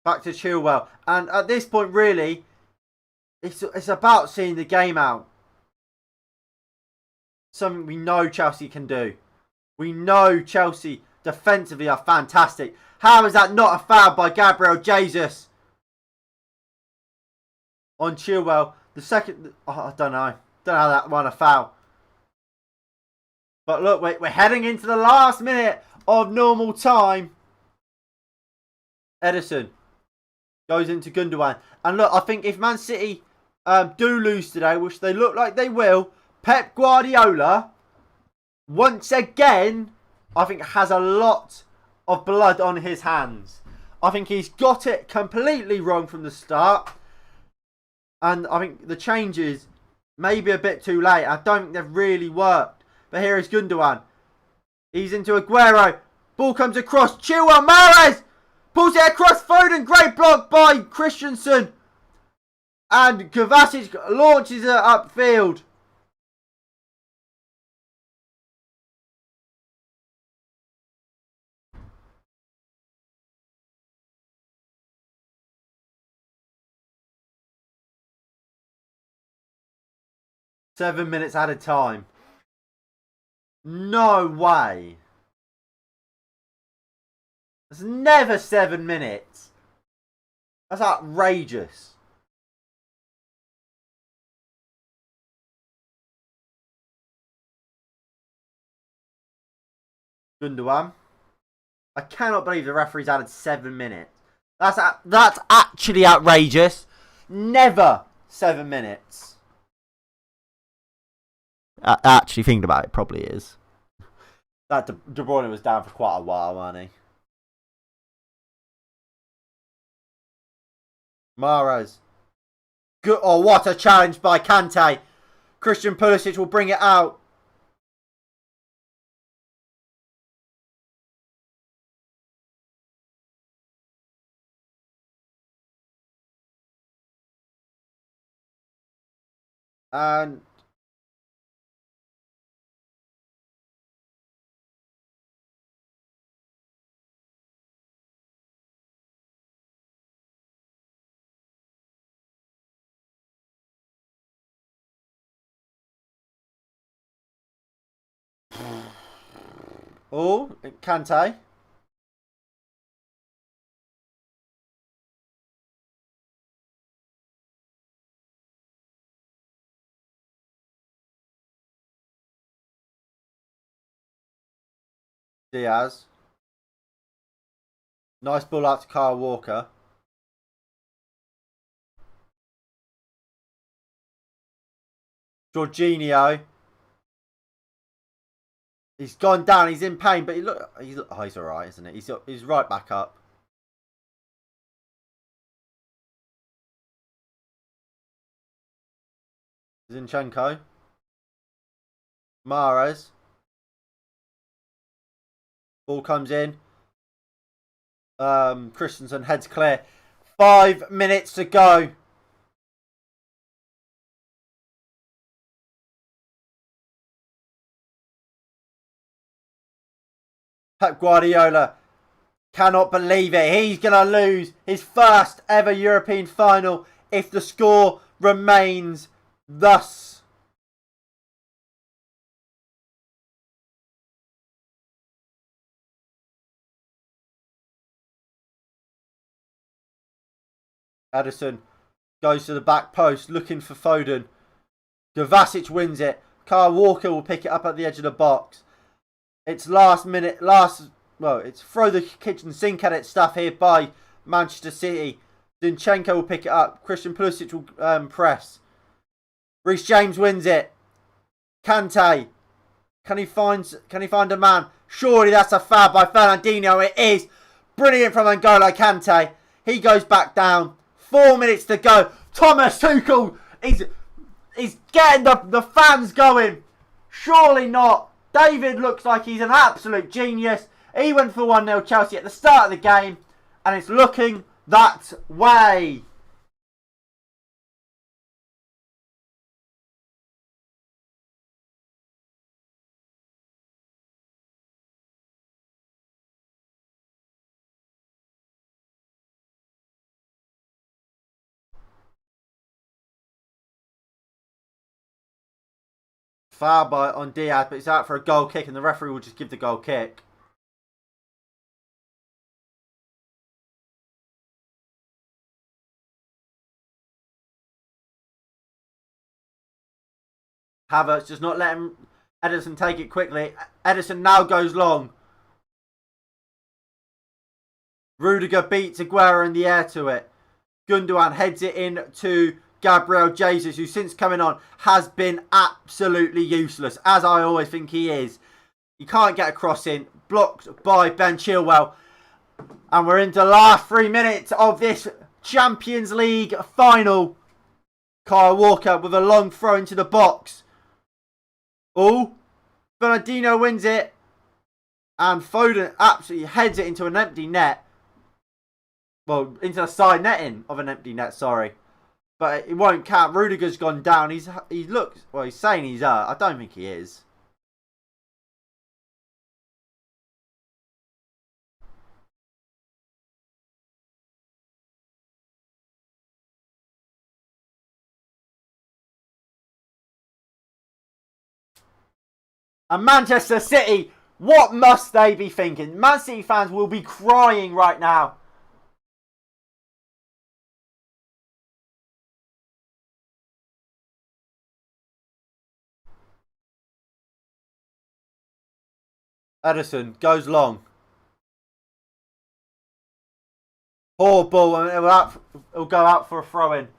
Back to Chilwell. And at this point, really, it's about seeing the game out. Something we know Chelsea can do. We know Chelsea defensively are fantastic. How is that not a foul by Gabriel Jesus? On Chilwell. The second... Oh, I don't know. Don't know how that won a foul. But look, we're heading into the last minute of normal time. Ederson goes into Gundogan. And look, I think if Man City do lose today, which they look like they will, Pep Guardiola, once again, I think has a lot of blood on his hands. I think he's got it completely wrong from the start. And I think the changes may be a bit too late. I don't think they've really worked. But here is Gundogan. He's into Aguero. Ball comes across. Chilwell. Mahrez pulls it across. Foden. Great block by Christensen. And Kovacic launches it upfield. 7 minutes at a time. No way. It's never 7 minutes. That's outrageous. Gundogan. I cannot believe the referee's added 7 minutes. That's actually outrageous. Never 7 minutes. Actually, thinking about it, probably is. That De Bruyne was down for quite a while, wasn't he? Mahrez. Good. Oh, what a challenge by Kante. Christian Pulisic will bring it out. And oh, Kante. Diaz. Nice ball out to Kyle Walker. Jorginho. He's gone down. He's in pain, but he's all right, isn't it? He's right back up. Zinchenko. Mahrez. Ball comes in. Christensen heads clear. 5 minutes to go. Pep Guardiola cannot believe it. He's going to lose his first ever European final if the score remains thus. Ederson goes to the back post looking for Foden. Kovacic wins it. Kyle Walker will pick it up at the edge of the box. It's last minute, it's throw the kitchen sink at it stuff here by Manchester City. Zinchenko will pick it up. Christian Pulisic will press. Reece James wins it. Kante. Can he find a man? Surely that's a foul by Fernandinho. It is. Brilliant from N'Golo Kante. He goes back down. 4 minutes to go. Thomas Tuchel is getting the fans going. Surely not. David looks like he's an absolute genius. He went for 1-0 Chelsea at the start of the game. And it's looking that way. Foul on Diaz, but it's out for a goal kick and the referee will just give the goal kick. Havertz does not let Ederson take it quickly. Ederson now goes long. Rudiger beats Aguero in the air to it. Gundogan heads it in to Gabriel Jesus, who since coming on has been absolutely useless, as I always think he is. He can't get a cross in. Blocked by Ben Chilwell. And we're into the last 3 minutes of this Champions League final. Kyle Walker with a long throw into the box. Oh, Fernandinho wins it. And Foden absolutely heads it into an empty net. Well, into the side netting of an empty net, sorry. But it won't count. Rudiger's gone down. He's saying he's hurt. I don't think he is. And Manchester City, what must they be thinking? Man City fans will be crying right now. Ederson goes long. Poor ball, and it'll go out for a throw-in.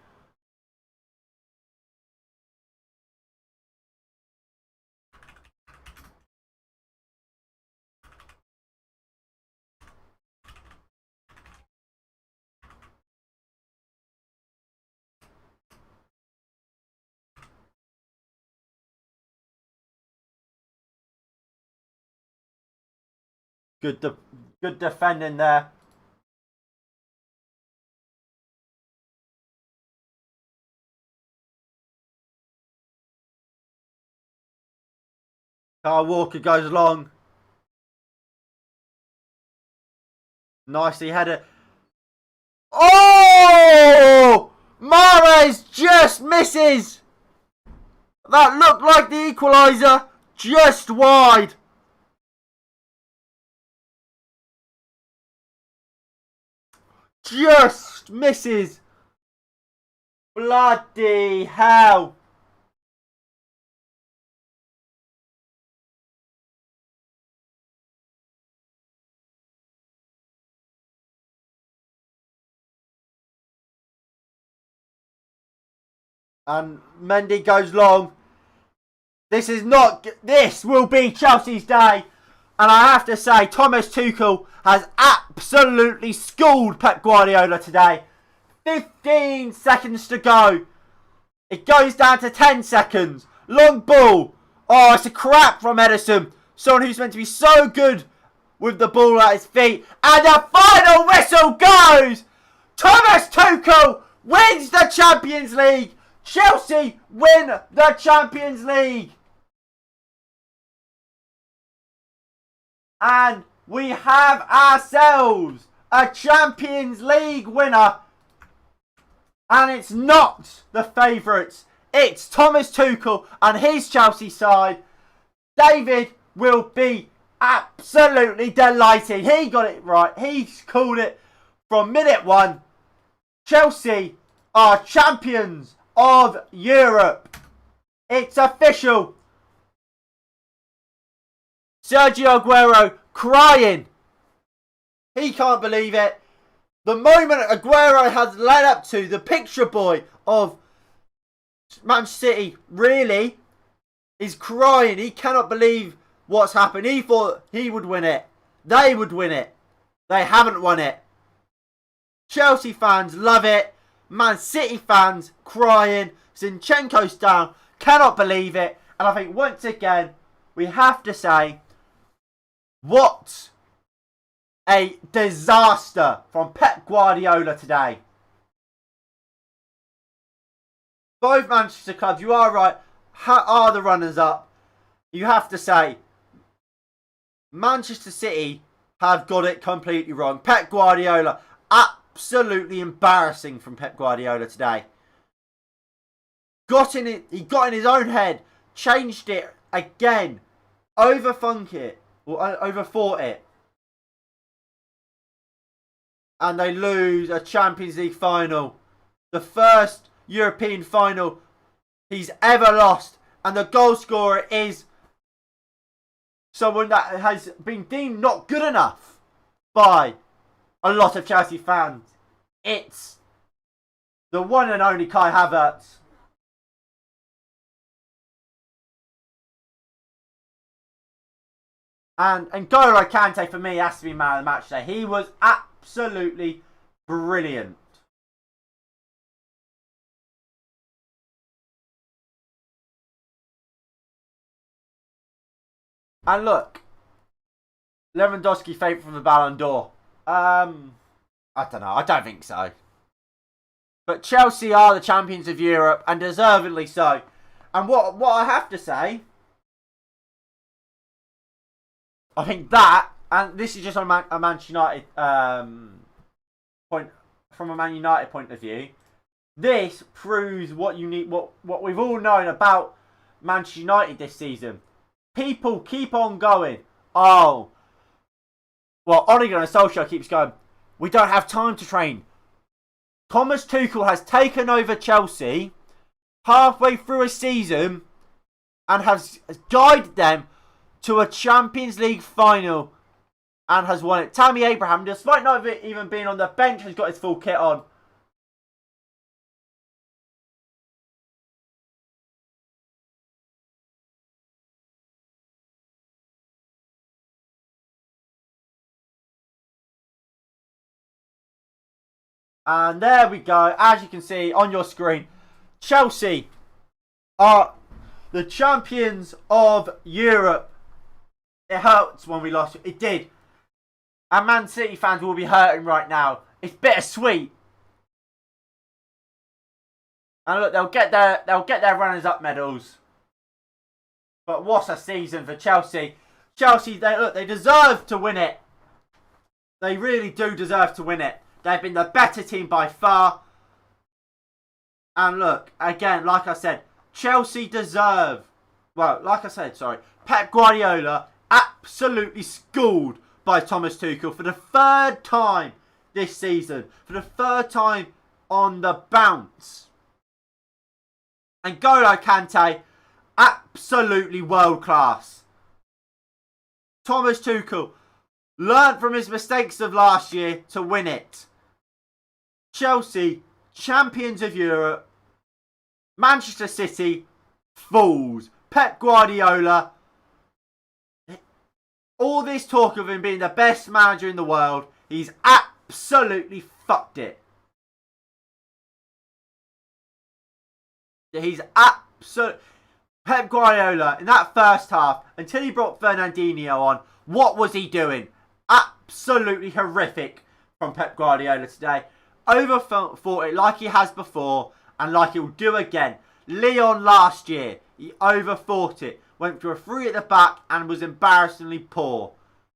Good defending there. Kyle Walker goes long. Nicely headed. Oh! Mahrez just misses. That looked like the equaliser. Just wide. Just misses. Bloody hell. And Mendy goes long. This will be Chelsea's day. And I have to say, Thomas Tuchel has absolutely schooled Pep Guardiola today. 15 seconds to go. It goes down to 10 seconds. Long ball. Oh, it's a crap from Ederson. Someone who's meant to be so good with the ball at his feet. And the final whistle goes. Thomas Tuchel wins the Champions League. Chelsea win the Champions League. And we have ourselves a Champions League winner. And it's not the favourites. It's Thomas Tuchel and his Chelsea side. David will be absolutely delighted. He got it right. He's called it from minute one. Chelsea are champions of Europe. It's official. Sergio Aguero crying. He can't believe it. The moment Aguero has led up to, the picture boy of Manchester City really is crying. He cannot believe what's happened. He thought he would win it. They would win it. They haven't won it. Chelsea fans love it. Man City fans crying. Zinchenko's down. Cannot believe it. And I think once again, we have to say, what a disaster from Pep Guardiola today. Both Manchester clubs, you are right, are the runners-up. You have to say, Manchester City have got it completely wrong. Pep Guardiola, absolutely embarrassing from Pep Guardiola today. He got in his own head, changed it again, overthought it. And they lose a Champions League final. The first European final he's ever lost. And the goal scorer is someone that has been deemed not good enough by a lot of Chelsea fans. It's the one and only Kai Havertz. And N'Golo Kante, for me, has to be man of the match today. He was absolutely brilliant. And look, Lewandowski favourite for the Ballon d'Or. I don't know. I don't think so. But Chelsea are the champions of Europe, and deservedly so. And what I have to say, I think that, and this is just on a Manchester United point, from a Man United point of view, this proves what you need, what we've all known about Manchester United this season. people keep on going, oh, well, Ole Gunnar Solskjaer keeps going, we don't have time to train. Thomas Tuchel has taken over Chelsea halfway through a season and has guided them to a Champions League final and has won it. Tammy Abraham, despite not even being on the bench, has got his full kit on. And there we go. As you can see on your screen, Chelsea are the champions of Europe. It hurts when we lost. It did. And Man City fans will be hurting right now. It's bittersweet. And look, they'll get their runners-up medals. But what a season for Chelsea. Chelsea, they deserve to win it. They really do deserve to win it. They've been the better team by far. And look, again, like I said, Chelsea deserve... Well, like I said, sorry. Pep Guardiola absolutely schooled by Thomas Tuchel for the third time this season. For the third time on the bounce. And N'Golo Kante, absolutely world class. Thomas Tuchel learned from his mistakes of last year to win it. Chelsea, champions of Europe. Manchester City, fools. Pep Guardiola, all this talk of him being the best manager in the world, he's absolutely fucked it. He's absolutely... Pep Guardiola, in that first half, until he brought Fernandinho on, what was he doing? Absolutely horrific from Pep Guardiola today. Overthought it like he has before and like he'll do again. Leon last year, he overthought it. Went for a three at the back and was embarrassingly poor.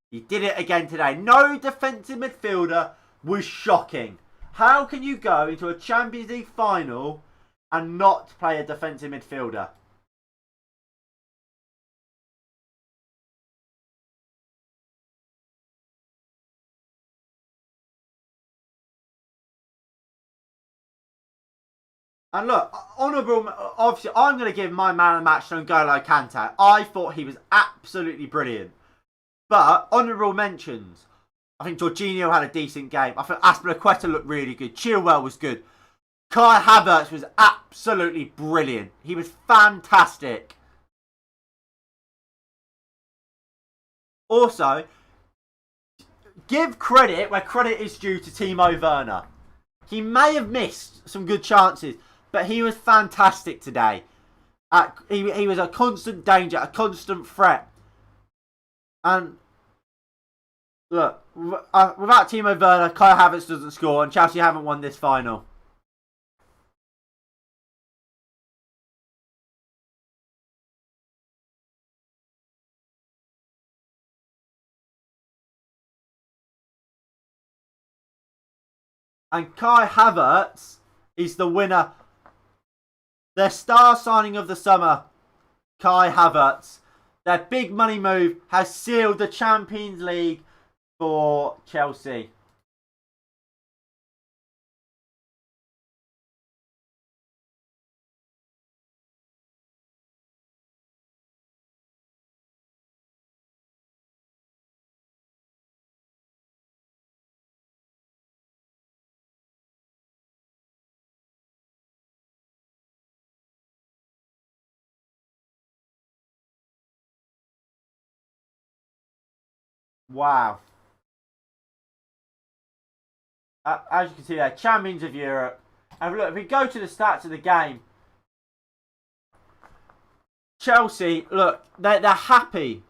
He did it again today. No defensive midfielder was shocking. How can you go into a Champions League final and not play a defensive midfielder? And look, honourable, obviously, I'm going to give my man of the match to N'Golo Kante. I thought he was absolutely brilliant. But, honourable mentions. I think Jorginho had a decent game. I think Azpilicueta looked really good. Chilwell was good. Kai Havertz was absolutely brilliant. He was fantastic. Also, give credit where credit is due to Timo Werner. He may have missed some good chances, but he was fantastic today. He was a constant danger, a constant threat. And look, without Timo Werner, Kai Havertz doesn't score, and Chelsea haven't won this final. And Kai Havertz is the winner. Their star signing of the summer, Kai Havertz. Their big money move has sealed the Champions League for Chelsea. Wow. As you can see there, champions of Europe. And look, if we go to the stats of the game, Chelsea, look, they're happy.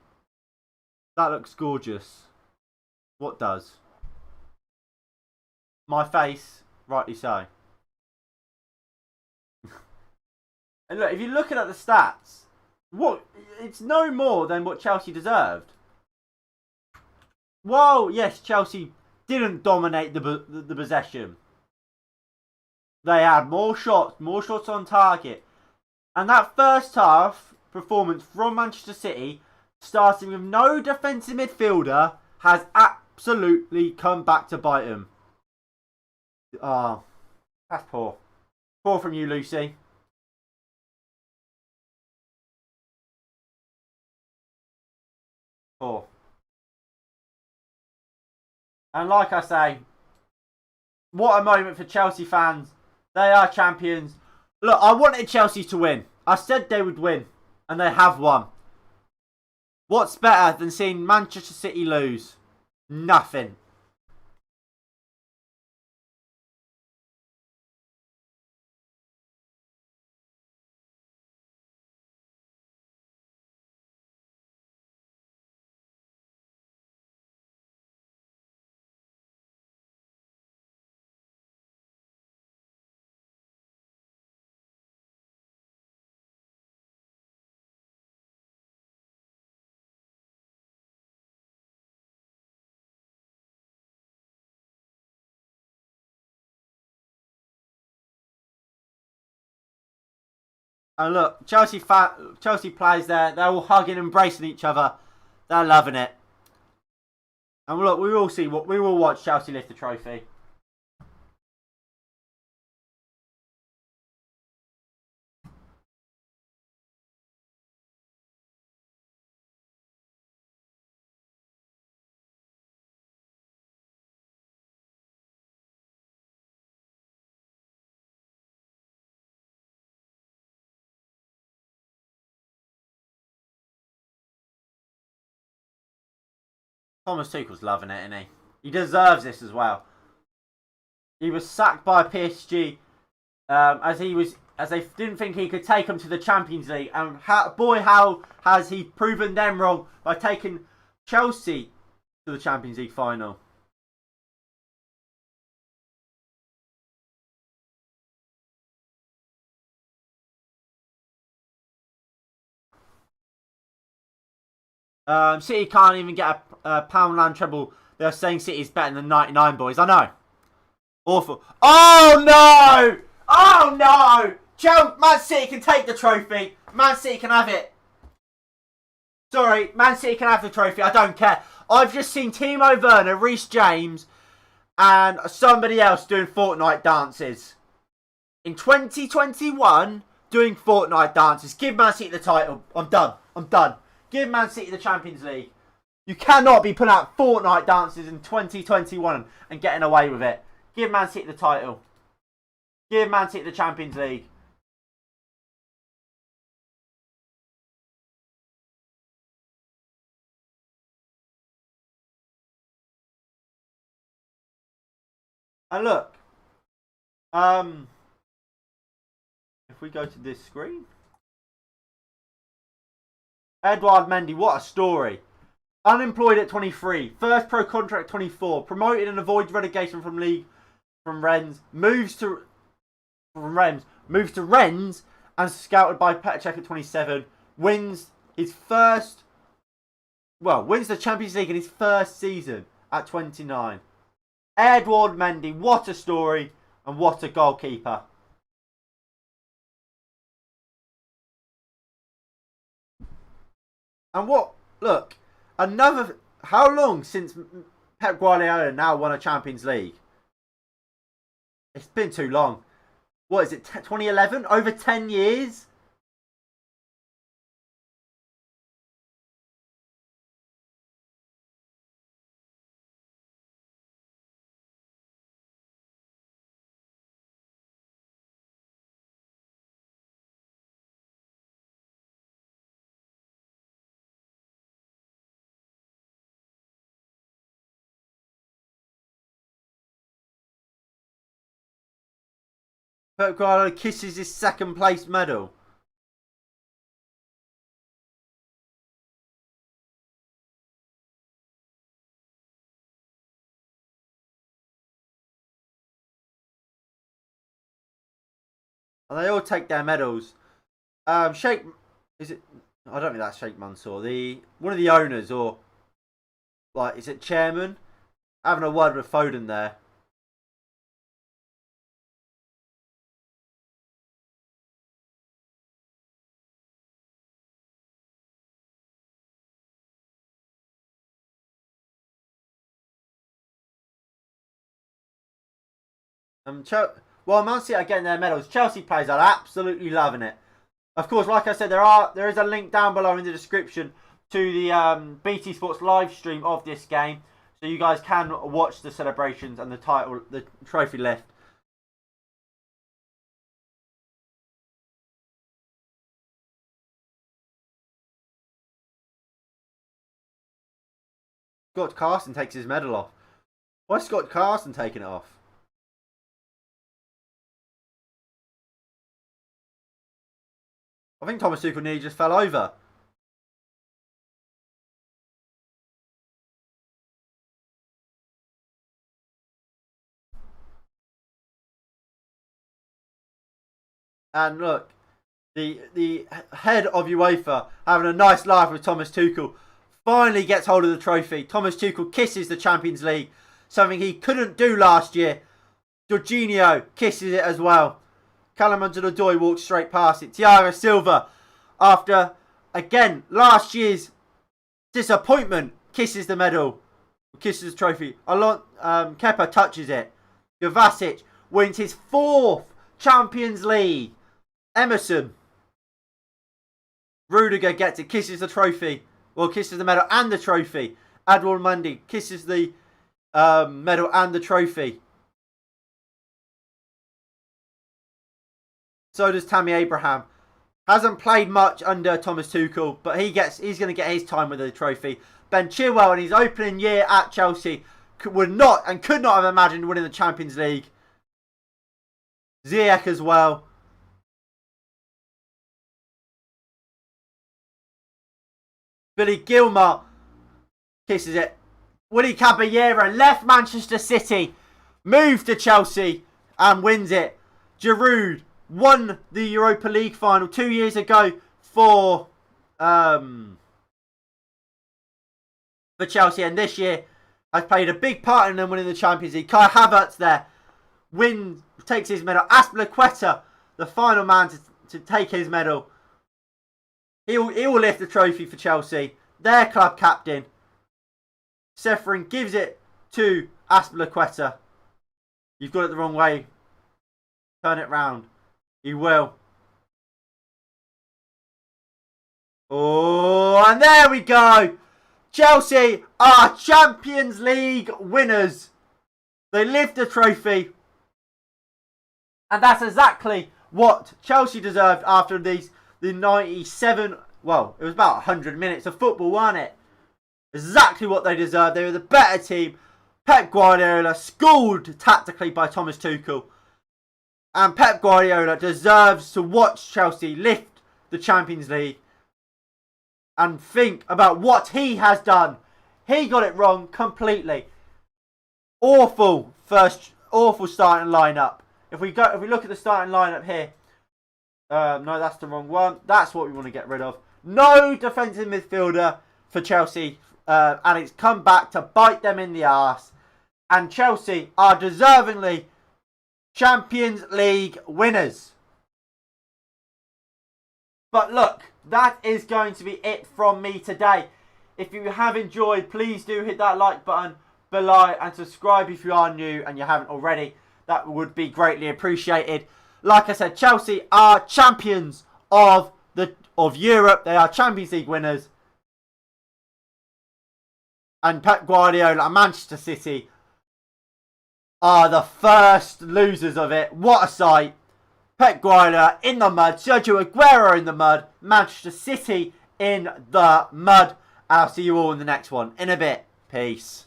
That looks gorgeous. What does? My face, rightly so. And look, if you're looking at the stats, it's no more than what Chelsea deserved. Whoa, yes, Chelsea didn't dominate the possession. They had more shots on target. And that first half performance from Manchester City starting with no defensive midfielder, has absolutely come back to bite him. Oh, that's poor. Poor from you, Lucy. Poor. And like I say, what a moment for Chelsea fans. They are champions. Look, I wanted Chelsea to win. I said they would win. And they have won. What's better than seeing Manchester City lose? Nothing. And look, Chelsea players there, they're all hugging, embracing each other. They're loving it. And look, we will watch Chelsea lift the trophy. Thomas Tuchel's loving it, isn't he? He deserves this as well. He was sacked by PSG as they didn't think he could take them to the Champions League, and how has he proven them wrong by taking Chelsea to the Champions League final. City can't even get a Poundland treble. They're saying City's better than 99 boys. I know. Awful. Oh no! Oh no! Man City can take the trophy. Man City can have it. Sorry, Man City can have the trophy. I don't care. I've just seen Timo Werner, Reece James, and somebody else doing Fortnite dances. In 2021, doing Fortnite dances. Give Man City the title. I'm done. Give Man City the Champions League. You cannot be putting out Fortnite dances in 2021 and getting away with it. Give Man City the title. Give Man City the Champions League. And look, if we go to this screen, Edouard Mendy, what a story. Unemployed at 23, first pro contract 24, promoted and avoids relegation from Rennes, moves to Rennes and scouted by Petr Cech at 27, wins the Champions League in his first season at 29. Edouard Mendy, what a story and what a goalkeeper. And how long since Pep Guardiola now won a Champions League? It's been too long. What is it, 2011? Over 10 years? Pep Guardiola kisses his second place medal. And they all take their medals. Sheikh, is it? I don't think that's Sheikh Mansour. One of the owners, or is it chairman? Having a word with Foden there. Well, Man City are getting their medals. Chelsea players are absolutely loving it. Of course, like I said, there is a link down below in the description to the BT Sports live stream of this game, so you guys can watch the celebrations and the trophy lift. Scott Carson takes his medal off. Why's Scott Carson taking it off? I think Thomas Tuchel nearly just fell over. And look, the head of UEFA having a nice laugh with Thomas Tuchel finally gets hold of the trophy. Thomas Tuchel kisses the Champions League, something he couldn't do last year. Jorginho kisses it as well. Callum Hudson-Odoi walks straight past it. Thiago Silva, after, again, last year's disappointment, kisses the medal. Kisses the trophy. Kepa touches it. Kovacic wins his 4th Champions League. Emerson. Rudiger gets it. Kisses the trophy. Well, kisses the medal and the trophy. Adwal Mundi kisses the medal and the trophy. So does Tammy Abraham. Hasn't played much under Thomas Tuchel, but he's going to get his time with the trophy. Ben Chilwell in his opening year at Chelsea could not have imagined winning the Champions League. Ziyech as well. Billy Gilmour kisses it. Willy Caballero left Manchester City, moved to Chelsea and wins it. Giroud won the Europa League final 2 years ago for Chelsea, and this year has played a big part in them winning the Champions League. Kai Havertz there takes his medal. Azpilicueta, the final man to take his medal. He will lift the trophy for Chelsea. Their club captain. Ceferin gives it to Azpilicueta. You've got it the wrong way. Turn it round. You will. Oh, and there we go. Chelsea are Champions League winners. They lift the trophy. And that's exactly what Chelsea deserved after the 97... Well, it was about 100 minutes of football, wasn't it? Exactly what they deserved. They were the better team. Pep Guardiola, schooled tactically by Thomas Tuchel. And Pep Guardiola deserves to watch Chelsea lift the Champions League and think about what he has done. He got it wrong completely. Awful starting lineup. If we look at the starting lineup here, no, that's the wrong one. That's what we want to get rid of. No defensive midfielder for Chelsea, and it's come back to bite them in the arse. And Chelsea are deservingly Champions League winners. But look, that is going to be it from me today. If you have enjoyed, please do hit that like button below and subscribe if you are new and you haven't already. That would be greatly appreciated. Like I said, Chelsea are champions of Europe. They are Champions League winners. And Pep Guardiola and Manchester City are the first losers of it. What a sight. Pep Guardiola in the mud. Sergio Aguero in the mud. Manchester City in the mud. I'll see you all in the next one. In a bit. Peace.